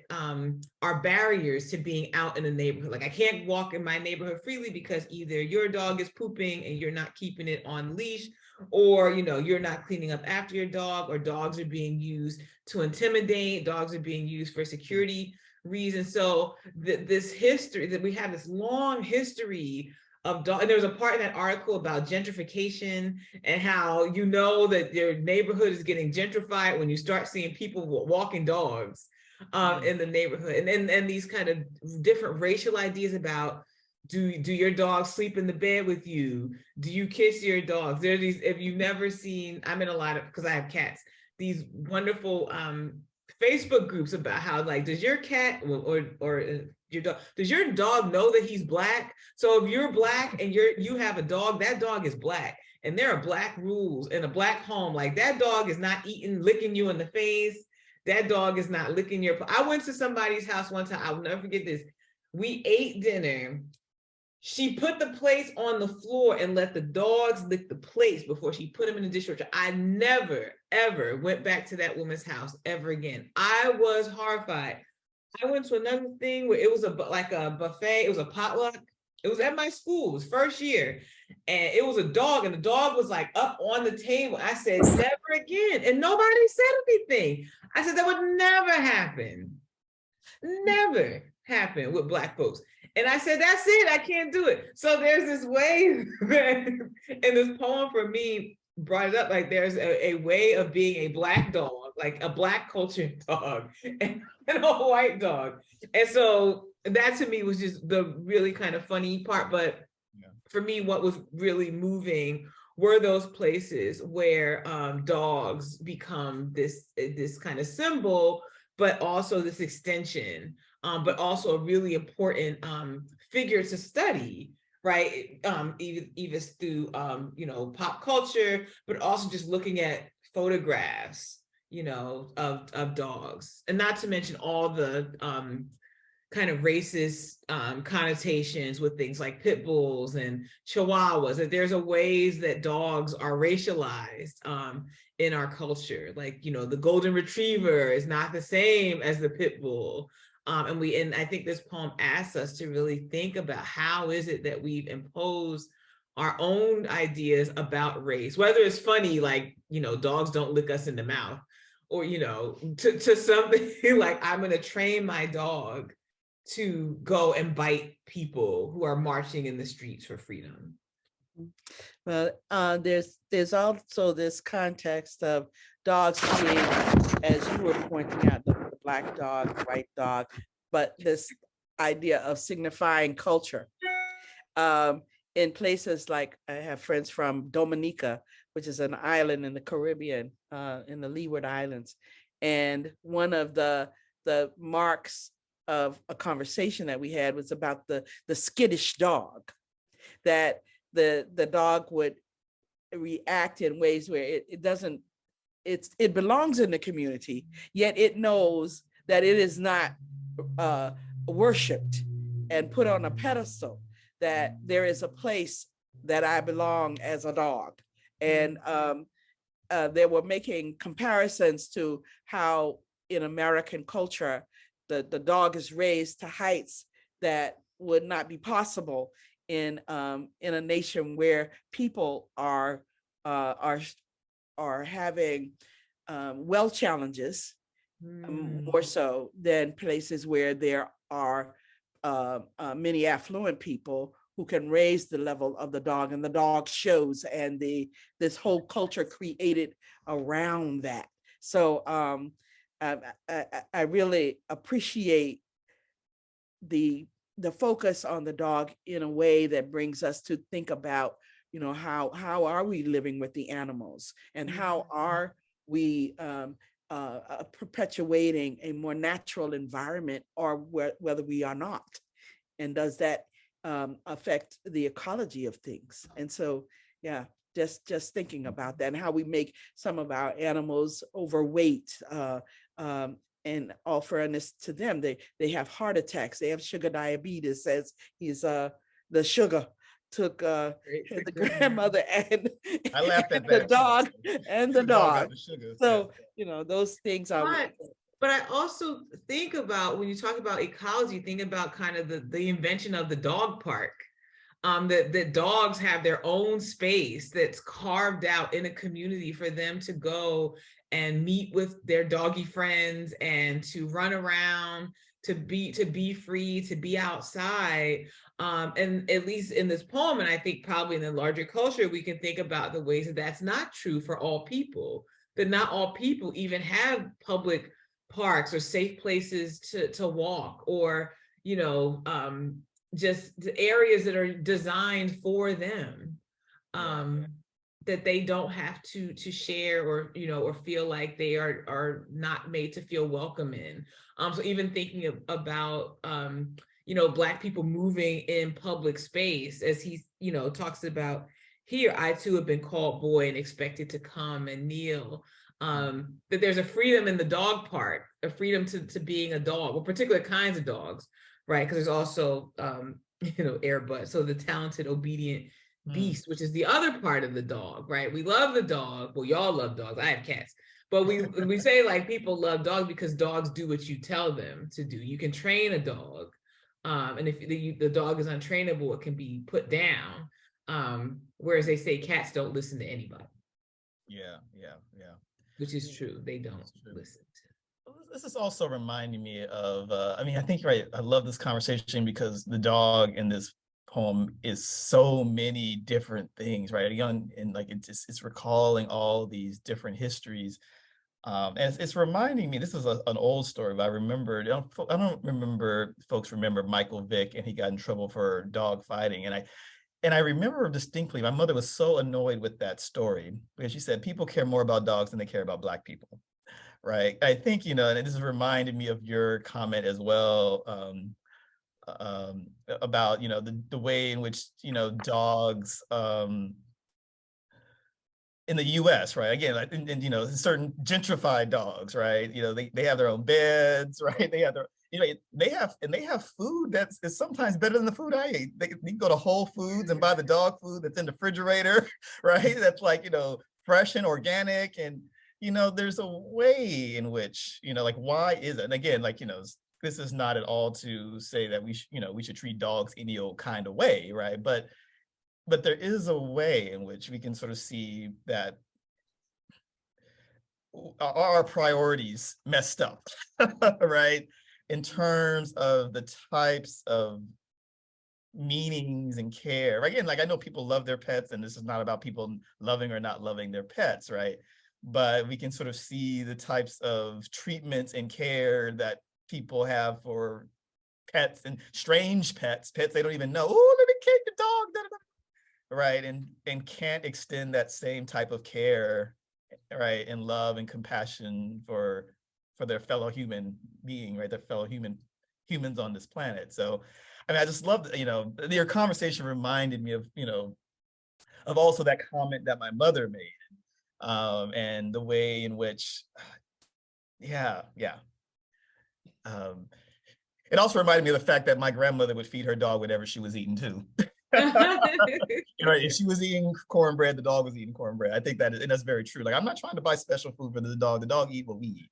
are barriers to being out in the neighborhood. Like I can't walk in my neighborhood freely because either your dog is pooping and you're not keeping it on leash, or you're not cleaning up after your dog, or dogs are being used to intimidate, dogs are being used for security reasons. So this history that we have, this long history of dog, and there was a part in that article about gentrification and how that your neighborhood is getting gentrified when you start seeing people walking dogs in the neighborhood, and these kind of different racial ideas about do your dog sleep in the bed with you? Do you kiss your dogs? There are these, if you've never seen, I'm in a lot of, because I have cats, these wonderful Facebook groups about how, like, does your cat or your dog, does your dog know that he's Black? So if you're Black and you have a dog, that dog is Black, and there are Black rules in a Black home. Like that dog is not licking you in the face. That dog is not licking your. I went to somebody's house one time. I will never forget this. We ate dinner. She put the plates on the floor and let the dogs lick the plates before she put them in the dishwasher. I never, ever went back to that woman's house ever again. I was horrified. I went to another thing where it was like a buffet. It was a potluck. It was at my school. It was first year. And it was a dog, and the dog was like up on the table. I said, never again. And nobody said anything. I said, that would never happen. Never happen with Black folks. And I said, that's it, I can't do it. So there's this way that, and this poem for me brought it up, like there's a way of being a Black dog, like a Black culture dog and a white dog. And so that to me was just the really kind of funny part. But for me, what was really moving were those places where dogs become this kind of symbol, but also this extension, but also a really important figure to study, right? Even through pop culture, but also just looking at photographs, of dogs, and not to mention all the kind of racist connotations with things like pit bulls and chihuahuas. That there's a ways that dogs are racialized in our culture. Like, the golden retriever is not the same as the pit bull. And I think this poem asks us to really think about how is it that we've imposed our own ideas about race, whether it's funny, like, dogs don't lick us in the mouth, or, to something like, I'm going to train my dog to go and bite people who are marching in the streets for freedom. Well, there's also this context of dogs being, as you were pointing out, the Black dog, the white dog, but this idea of signifying culture. In places like, I have friends from Dominica, which is an island in the Caribbean, in the Leeward Islands, and one of the marks of a conversation that we had was about the skittish dog, that the dog would react in ways where it belongs in the community, yet it knows that it is not worshipped and put on a pedestal, that there is a place that I belong as a dog. And they were making comparisons to how in American culture, the dog is raised to heights that would not be possible in a nation where people are having wealth challenges more so than places where there are many affluent people who can raise the level of the dog, and the dog shows, and this whole culture created around that. So I really appreciate the focus on the dog in a way that brings us to think about, how are we living with the animals, and how are we perpetuating a more natural environment, or whether we are not, and does that affect the ecology of things? And so, yeah, just thinking about that, and how we make some of our animals overweight, and all fairness to them, they have heart attacks, they have sugar diabetes, as he's the sugar took the grandmother and I laughed at the that. dog and the dog. The sugar. So those things are. But I also think about, when you talk about ecology, think about kind of the invention of the dog park. That dogs have their own space that's carved out in a community for them to go and meet with their doggy friends and to run around, to be free, to be outside. And at least in this poem, and I think probably in the larger culture, we can think about the ways that that's not true for all people, that not all people even have public parks or safe places to walk, or just the areas that are designed for them, that they don't have to share, or or feel like they are not made to feel welcome in. So even thinking about Black people moving in public space, as he talks about here, I too have been called boy and expected to come and kneel. That there's a freedom in the dog part, a freedom to being a dog, well, particular kinds of dogs, right? Because there's also air butt, so the talented, obedient beast, which is the other part of the dog, right? We love the dog. Well, y'all love dogs. I have cats, but we say, like, people love dogs because dogs do what you tell them to do. You can train a dog, and if the dog is untrainable, it can be put down. Whereas they say cats don't listen to anybody. Yeah. Which is true. They don't listen. This is also reminding me of, I think you're right. I love this conversation because the dog in this poem is so many different things, right? And like it's recalling all these different histories. And it's reminding me, this is an old story, but I remembered, I don't remember, folks remember Michael Vick, and he got in trouble for dog fighting. And I remember distinctly, my mother was so annoyed with that story because she said, people care more about dogs than they care about Black people. Right. I think, and this is reminded me of your comment as well, about, the way in which, dogs in the US, right? Again, and certain gentrified dogs, right? They have their own beds, right? They have their, they have food that's is sometimes better than the food I eat. They can go to Whole Foods and buy the dog food that's in the refrigerator, right? That's like, fresh and organic. And there's a way in which, like, why is it? And again, like, this is not at all to say that we should treat dogs any old kind of way, right? But there is a way in which we can sort of see that our priorities messed up, right? In terms of the types of meanings and care. Again, like, I know people love their pets, and this is not about people loving or not loving their pets, right? But we can sort of see the types of treatments and care that people have for pets, and strange pets they don't even know. Oh, let me kick the dog, da, da, da. Right? And can't extend that same type of care, right, and love and compassion for their fellow human being, right? Their fellow humans on this planet. So, I just love, your conversation reminded me of, of also that comment that my mother made, and the way in which, it also reminded me of the fact that my grandmother would feed her dog whatever she was eating too. If she was eating cornbread, the dog was eating cornbread. I think that is, and that's very true. Like, I'm not trying to buy special food for the dog. The dog eat what we eat.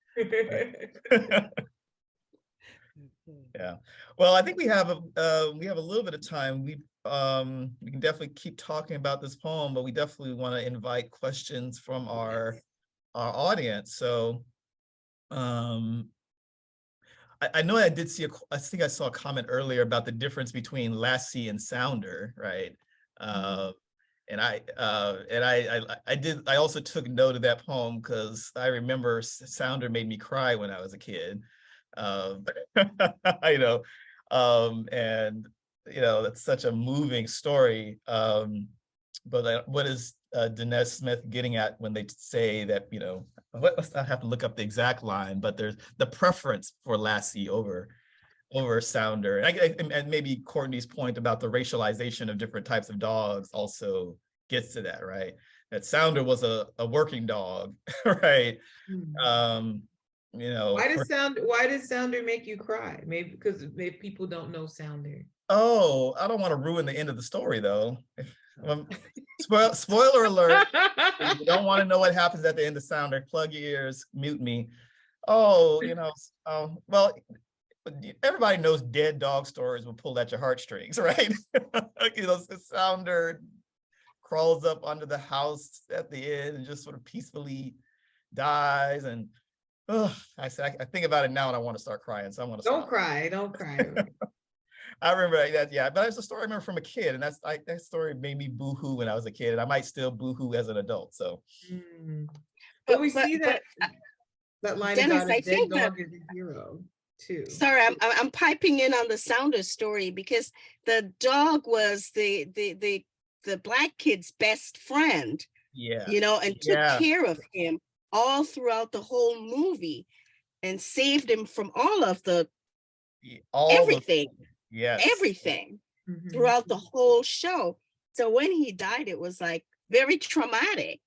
Right? Yeah. Well, I think we have a little bit of time. We can definitely keep talking about this poem, but we definitely want to invite questions from our audience. So I know I did see I think I saw a comment earlier about the difference between Lassie and Sounder, right? And I also took note of that poem because I remember Sounder made me cry when I was a kid. You know, and you know, that's such a moving story. But what is Danez Smith getting at when they say that, you know, I have to look up the exact line, but there's the preference for Lassie over Sounder. And maybe Courtney's point about the racialization of different types of dogs also gets to that, right? That Sounder was a working dog, right? You know, why does Sounder make you cry? Maybe because maybe people don't know Sounder. Oh, I don't want to ruin the end of the story though. Spoiler alert. If you don't want to know what happens at the end of Sounder, plug your ears, mute me. Oh, you know, well, everybody knows dead dog stories will pull at your heartstrings, right? You know, Sounder crawls up under the house at the end and just sort of peacefully dies. And I think about it now and I want to start crying. So I want to don't cry. I remember that, yeah, but it's a story I remember from a kid, and that story made me boo-hoo when I was a kid, and I might still boo-hoo as an adult. So, but we see that line Danez, about a dead dog is a hero too. Sorry, I'm piping in on the Sounder story because the dog was the Black kid's best friend. Yeah, you know, and took care of him all throughout the whole movie, and saved him from all of everything. Everything throughout the whole show. So when he died, it was like very traumatic.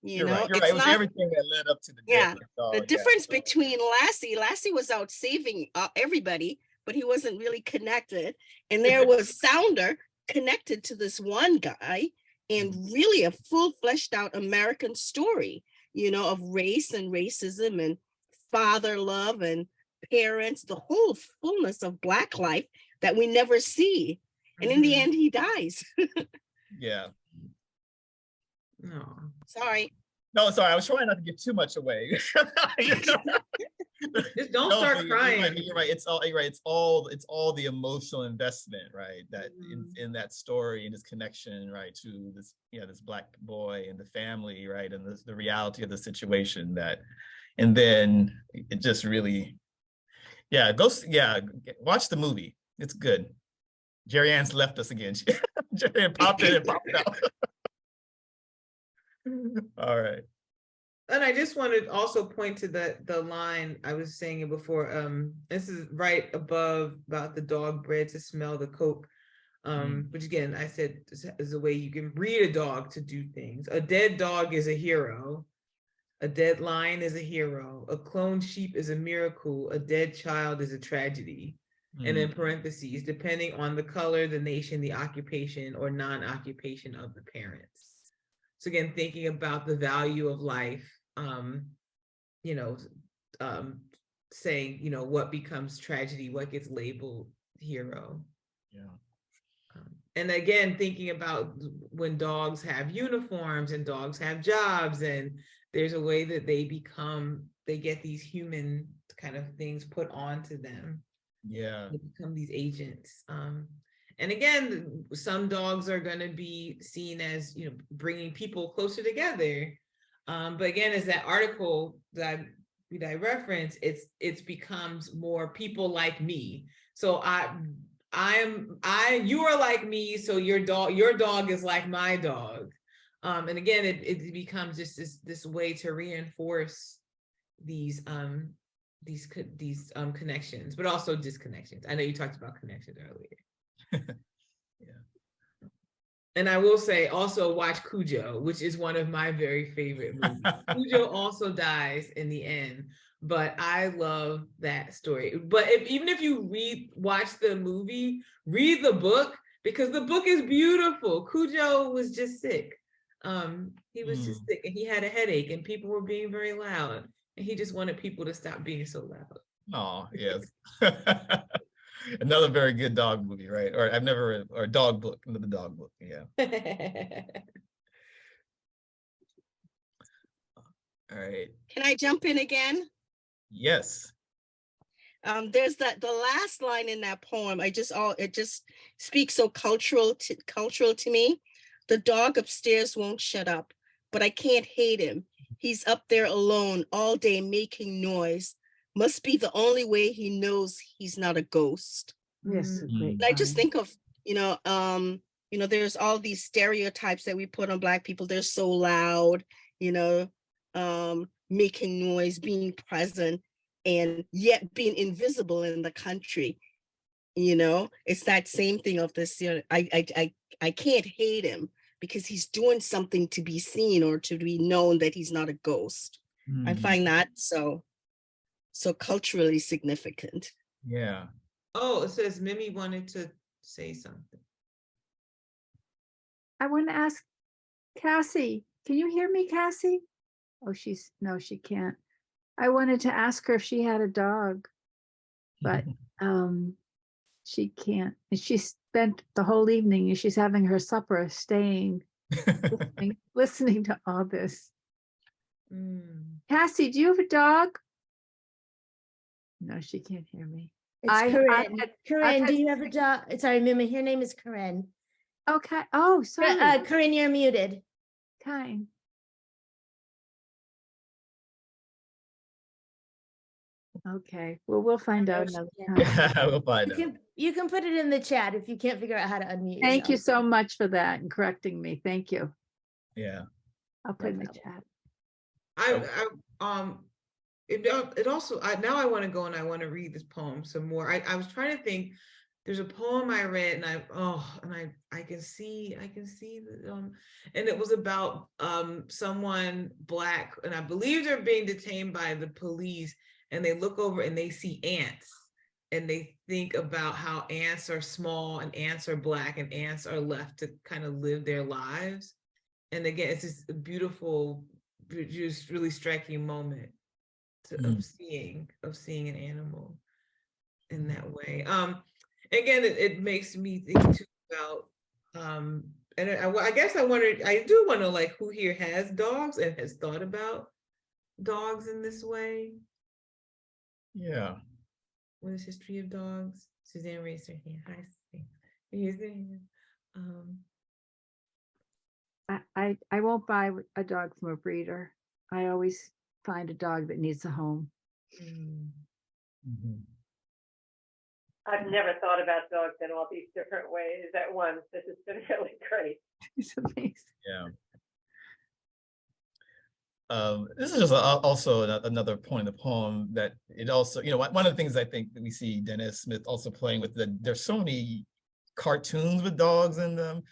You know, right. It was everything that led up to the death of the dog. The difference between Lassie was out saving everybody, but he wasn't really connected. And there was Sounder connected to this one guy, and really a full fleshed out American story, you know, of race and racism and father love and parents, the whole fullness of Black life that we never see. And in the end, he dies. Yeah. No. Sorry. No, sorry. I was trying not to give too much away. Just don't start crying. You're right. It's all the emotional investment, right? That in that story and this connection, right, to this, this Black boy and the family, right, and the reality of the situation and then it just really, watch the movie. It's good. Jerry Ann's left us again. Jerry Ann popped in and popped out. All right. And I just want to also point to the line I was saying it before. This is right above about the dog bred to smell the coke. Which again, I said is a way you can breed a dog to do things. A dead dog is a hero. A dead lion is a hero. A cloned sheep is a miracle. A dead child is a tragedy. And in parentheses, depending on the color, the nation, the occupation, or non-occupation of the parents. So again, thinking about the value of life, saying, what becomes tragedy, what gets labeled hero. Yeah. And again, thinking about when dogs have uniforms and dogs have jobs, and there's a way that they get these human kind of things put onto them. Yeah. They become these agents. And again, some dogs are going to be seen as, bringing people closer together. But again, as that article that I referenced, it's becomes more people like me. So you are like me. So your dog is like my dog. And again, it becomes just this way to reinforce these connections, but also disconnections. I know you talked about connections earlier. Yeah. And I will say also watch Cujo, which is one of my very favorite movies. Cujo also dies in the end, but I love that story. But even if you watch the movie, read the book, because the book is beautiful. Cujo was just sick. He was just Mm. sick and he had a headache and people were being very loud and he just wanted people to stop being so loud. Oh, yes. Another very good dog movie, right? Or I've never read, or dog book, another dog book, yeah. All right. Can I jump in again? Yes. There's the last line in that poem. It just speaks so cultural to me. The dog upstairs won't shut up, but I can't hate him. He's up there alone all day making noise. Must be the only way he knows he's not a ghost. Yes, a great And I just line. think of, there's all these stereotypes that we put on Black people. They're so loud, making noise, being present, and yet being invisible in the country. It's that same thing of this. I can't hate him because he's doing something to be seen or to be known that he's not a ghost. I find that so culturally significant. Yeah. Oh, it says Mimi wanted to say something. I want to ask Cassie, can you hear me, Cassie? Oh, no, she can't. I wanted to ask her if she had a dog, but she can't. And she spent the whole evening and she's having her supper staying, listening to all this. Cassie, do you have a dog? No, she can't hear me. It's Corinne. Corinne, do you have a dog? Sorry, Mimi, her name is Corinne. Okay. Oh, sorry. Corinne, you're muted. Kind. Okay. Well, we'll find out another time. We'll find out. You can put it in the chat if you can't figure out how to unmute. Thank you so much for that and correcting me. Thank you. Yeah. I'll put it in the chat. It also, now I want to go and I want to read this poem some more. I was trying to think. There's a poem I read and I can see and it was about someone Black, and I believe they're being detained by the police, and they look over and they see ants and they think about how ants are small and ants are Black and ants are left to kind of live their lives. And again, it's this beautiful, just really striking moment of seeing an animal in that way. Again, it makes me think too about, and I guess I do wonder, like, who here has dogs and has thought about dogs in this way? Yeah. What is history of dogs? Suzanne raised her hand. Hi, Suzanne. I won't buy a dog from a breeder. I always find a dog that needs a home. I've never thought about dogs in all these different ways at once. This has been really great. It's amazing. Yeah. This is just also another point in the poem that it also, one of the things I think that we see Danez Smith also playing with, there's so many cartoons with dogs in them,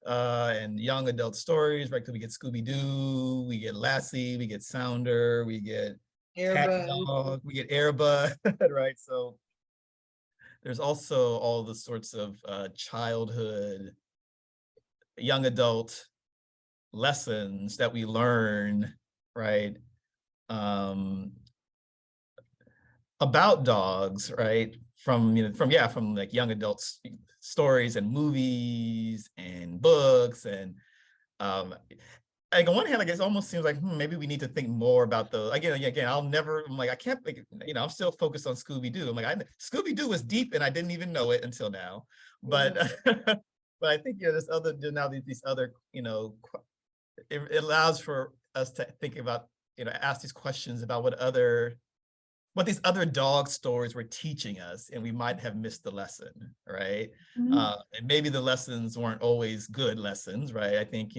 and young adult stories, right? Because we get Scooby-Doo, we get Lassie, we get Sounder, we get Cat Dog, we get Airbud, right? So there's also all the sorts of childhood, young adult lessons that we learn, right? About dogs, right? From like young adults stories and movies and books. And like on one hand, like it almost seems like maybe we need to think more about those. Again, I can't, I'm still focused on Scooby-Doo. I'm like, Scooby-Doo was deep and I didn't even know it until now. But but I think there's these other, it allows for us to think about, ask these questions about what these other dog stories were teaching us, and we might have missed the lesson, right? And maybe the lessons weren't always good lessons, right? I think,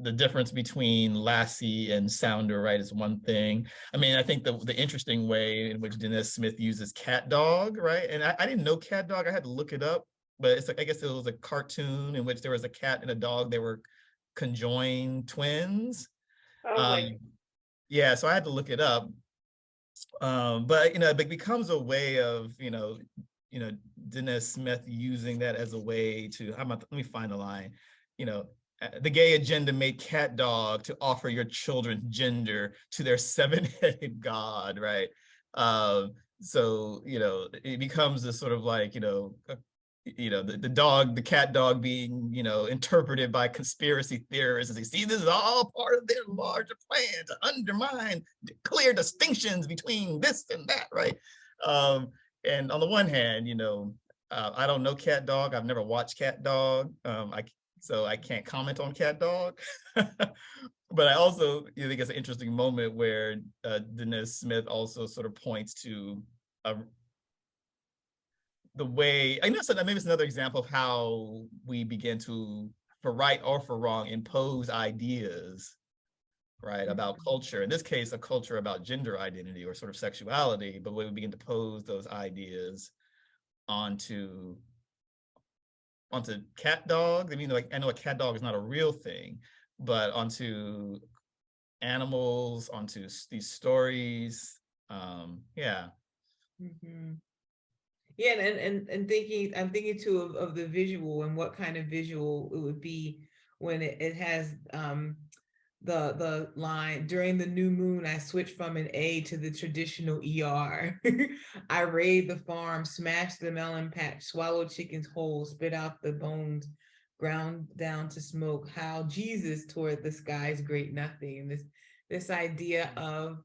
the difference between Lassie and Sounder, right, is one thing. I mean, I think the interesting way in which Danez Smith uses Cat Dog, right? And I didn't know Cat Dog, I had to look it up, but it's like, I guess it was a cartoon in which there was a cat and a dog, they were conjoined twins. Yeah, so I had to look it up. But it becomes a way of, Danez Smith using that as a way to, let me find the line, the gay agenda made cat dog to offer your children gender to their seven-headed God, right? So, it becomes this sort of like, the cat dog being, interpreted by conspiracy theorists as they see this is all part of their larger plan to undermine clear distinctions between this and that, right? And on the one hand, I don't know cat dog. I've never watched cat dog. So I can't comment on cat dog. But I also think it's an interesting moment where Danez Smith also sort of points to the way, I know, so maybe it's another example of how we begin to, for right or for wrong, impose ideas, right, about culture. In this case, a culture about gender identity or sort of sexuality, but when we begin to pose those ideas onto cat dogs. I mean, like, I know a cat dog is not a real thing, but onto animals, onto these stories. Yeah. Mm-hmm. Yeah, and I'm thinking too of the visual and what kind of visual it would be when it has the line, during the new moon, I switched from an A to the traditional ER. I raid the farm, smashed the melon patch, swallowed chickens whole, spit out the bones, ground down to smoke. How Jesus toward the sky's great nothing. And this idea of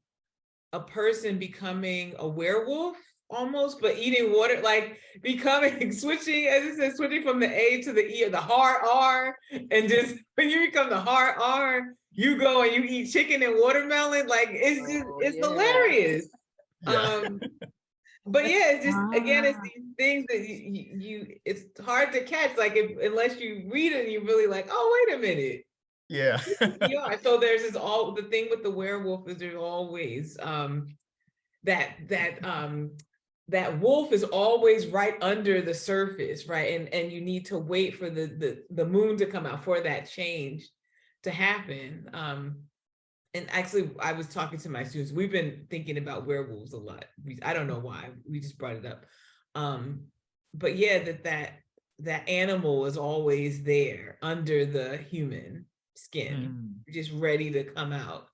a person becoming a werewolf almost, but eating water, like becoming, switching, as it says, switching from the A to the E, or the hard R, and just when you become the hard R, you go and you eat chicken and watermelon. Like, it's just, it's hilarious. Yeah. But yeah, it's just, again, it's these things that you it's hard to catch, like, unless you read it and you're really like, oh, wait a minute. Yeah. Yeah. So there's this, all the thing with the werewolf is there's always that wolf is always right under the surface, right? And you need to wait for the moon to come out for that change to happen. And actually, I was talking to my students. We've been thinking about werewolves a lot. I don't know why. We just brought it up. But yeah, that animal is always there under the human skin, just ready to come out.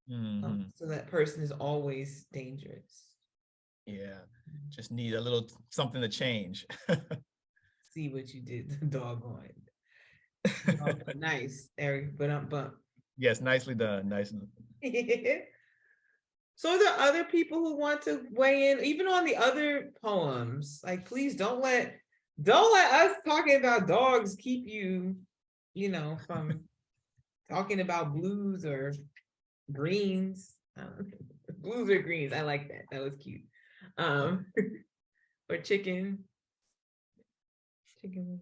So that person is always dangerous. Yeah, just need a little something to change. See what you did, doggone. Nice, Eric, but Yes, nicely done, nicely. So are there other people who want to weigh in, even on the other poems? Like, please don't let us talking about dogs keep you, from talking about blues or greens. Blues or greens. I like that. That was cute. Or chicken wings.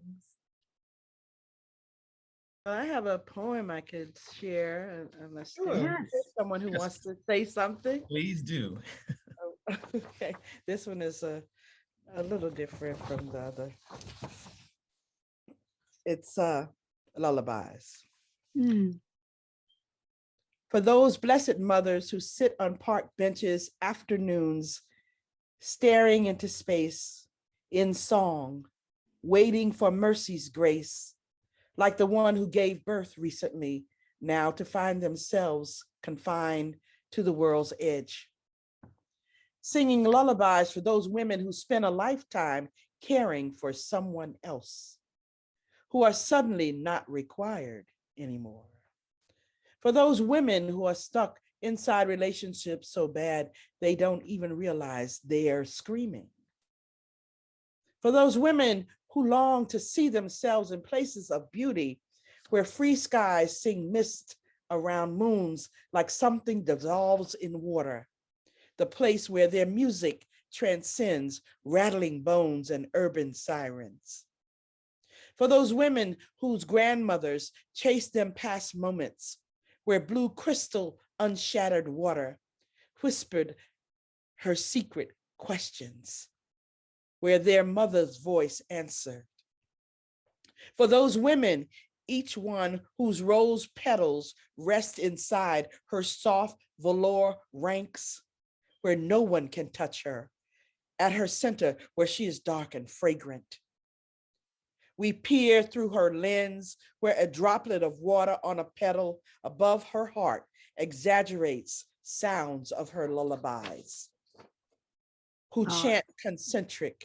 I have a poem I could share, unless Sure. there's someone who wants to say something. Please do. Okay, this one is a little different from the other. It's lullabies. For those blessed mothers who sit on park benches afternoons, staring into space in song, waiting for mercy's grace, like the one who gave birth recently, now to find themselves confined to the world's edge. Singing lullabies for those women who spend a lifetime caring for someone else, who are suddenly not required anymore. For those women who are stuck inside relationships so bad they don't even realize they're screaming. For those women who long to see themselves in places of beauty where free skies sing mist around moons like something dissolves in water, the place where their music transcends rattling bones and urban sirens. For those women whose grandmothers chased them past moments where blue crystal unshattered water whispered her secret questions, where their mother's voice answered. For those women, each one whose rose petals rest inside her soft velour ranks, where no one can touch her, at her center where she is dark and fragrant. We peer through her lens where a droplet of water on a petal above her heart exaggerates sounds of her lullabies, who chant concentric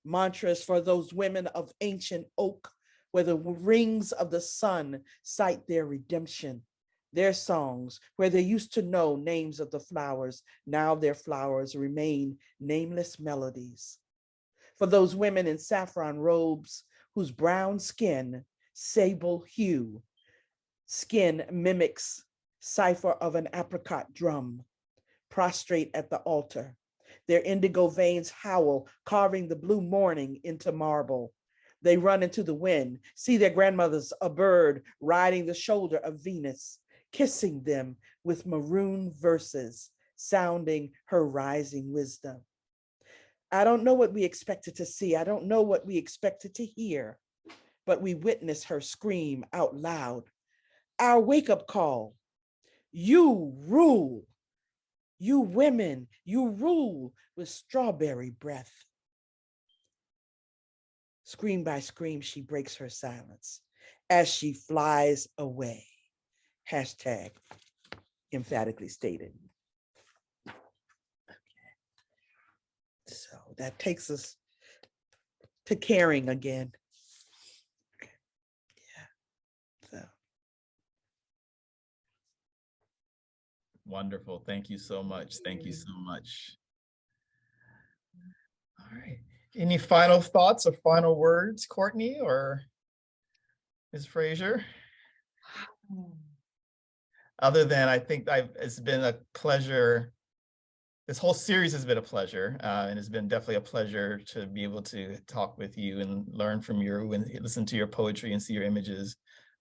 mantras for those women of ancient oak, where the rings of the sun cite their redemption, their songs, where they used to know names of the flowers, now their flowers remain nameless melodies. For those women in saffron robes whose brown skin, sable hue, skin mimics cipher of an apricot drum, prostrate at the altar. Their indigo veins howl, carving the blue morning into marble. They run into the wind, see their grandmothers, a bird riding the shoulder of Venus, kissing them with maroon verses, sounding her rising wisdom. I don't know what we expected to see. I don't know what we expected to hear, but we witnessed her scream out loud. Our wake-up call. You rule. You women, you rule with strawberry breath. Scream by scream, she breaks her silence as she flies away. Hashtag emphatically stated. So that takes us to caring again. Yeah. So. Wonderful. Thank you so much. Thank you so much. All right. Any final thoughts or final words, Courtney or Ms. Frazier? Other than I think it's been a pleasure. This whole series has been a pleasure, and it's been definitely a pleasure to be able to talk with you and learn from you and listen to your poetry and see your images,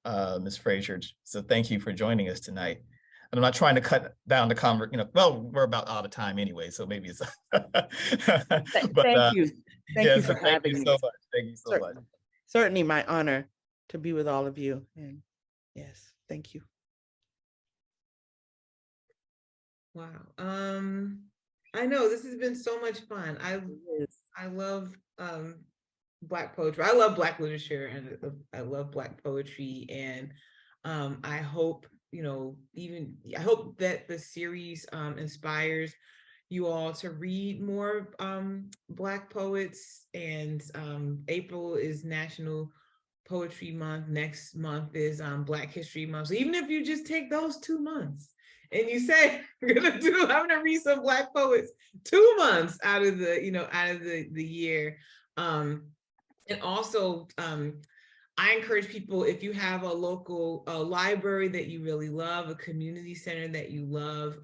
Ms. Frazier. So thank you for joining us tonight. And I'm not trying to cut down the conversation, well, we're about out of time anyway, so maybe it's. Thank you. Thank you for having me. So much. Thank you so much. Certainly my honor to be with all of you. And yes, thank you. Wow. I know this has been so much fun. I love Black poetry. I love Black literature and I love Black poetry. And I hope, I hope that the series inspires you all to read more Black poets. And April is National Poetry Month. Next month is Black History Month. So even if you just take those 2 months and you say, I'm gonna read some Black poets 2 months out of the year. And also, I encourage people, if you have a local library that you really love, a community center that you love,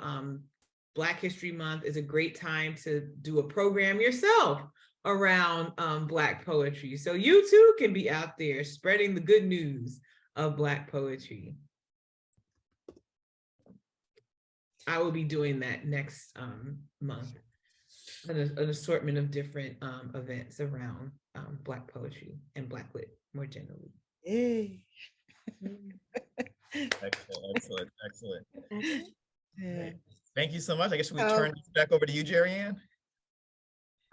Black History Month is a great time to do a program yourself around Black poetry. So you too can be out there spreading the good news of Black poetry. I will be doing that next month, an assortment of different events around Black poetry and Black lit more generally. Yay. Excellent. Yeah. Thank you so much. I guess we turn this back over to you, Jerry Ann.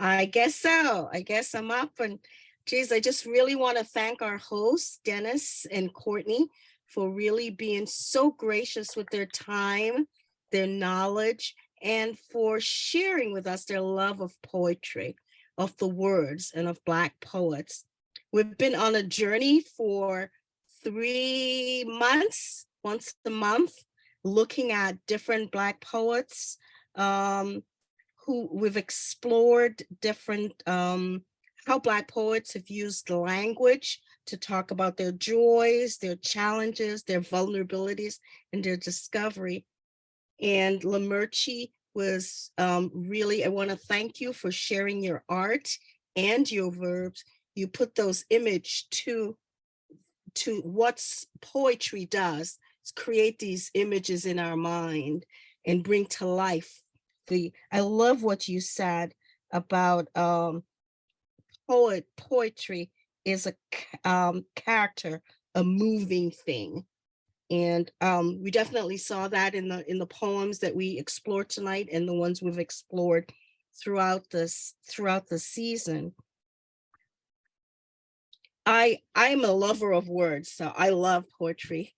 I guess so. I guess I'm up. And geez, I just really want to thank our hosts, Danez and Courtney, for really being so gracious with their time, their knowledge, and for sharing with us their love of poetry, of the words, and of Black poets. We've been on a journey for 3 months, once a month, looking at different Black poets who we've explored different, how Black poets have used language to talk about their joys, their challenges, their vulnerabilities, and their discovery. And Lamerchi was really, I want to thank you for sharing your art and your verbs. You put those images to what poetry does, is create these images in our mind and bring to life. I love what you said about poetry is a character, a moving thing. And we definitely saw that in the poems that we explored tonight and the ones we've explored throughout the season. I'm a lover of words, so I love poetry,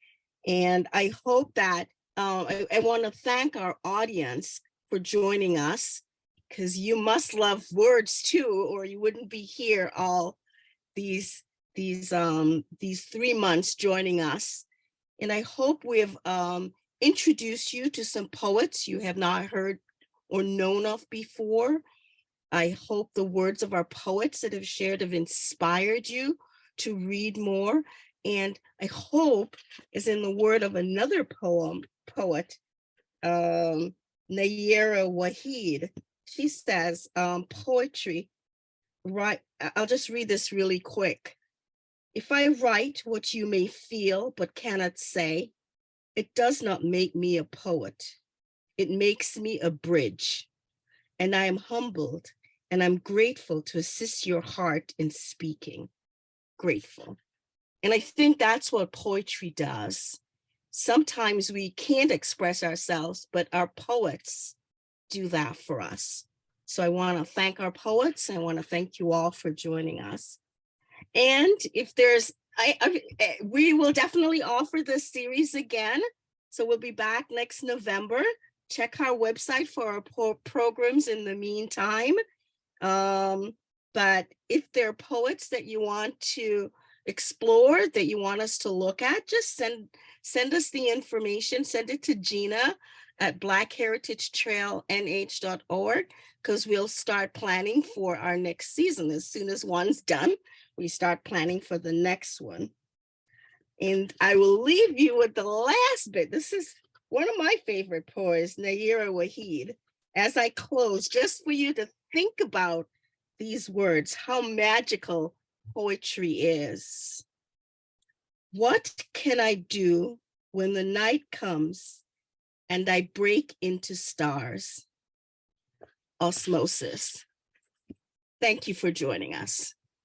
and I hope that I want to thank our audience for joining us, because you must love words too, or you wouldn't be here all these 3 months joining us. And I hope we've introduced you to some poets you have not heard or known of before. I hope the words of our poets that have shared have inspired you to read more. And I hope, as in the word of another poet, Nayera Wahid, she says, poetry, right? I'll just read this really quick. If I write what you may feel but cannot say, it does not make me a poet. It makes me a bridge. And I am humbled and I'm grateful to assist your heart in speaking. Grateful. And I think that's what poetry does. Sometimes we can't express ourselves, but our poets do that for us. So I want to thank our poets. I want to thank you all for joining us. And if there's, we will definitely offer this series again. So we'll be back next November. Check our website for our programs in the meantime. But if there are poets that you want to explore, that you want us to look at, just send us the information. Send it to Gina at blackheritagetrailnh.org, because we'll start planning for our next season. As soon as one's done, we start planning for the next one. And I will leave you with the last bit. This is one of my favorite poets, Nayera Wahid. As I close, just for you to think about these words, how magical poetry is. What can I do when the night comes and I break into stars? Osmosis. Thank you for joining us.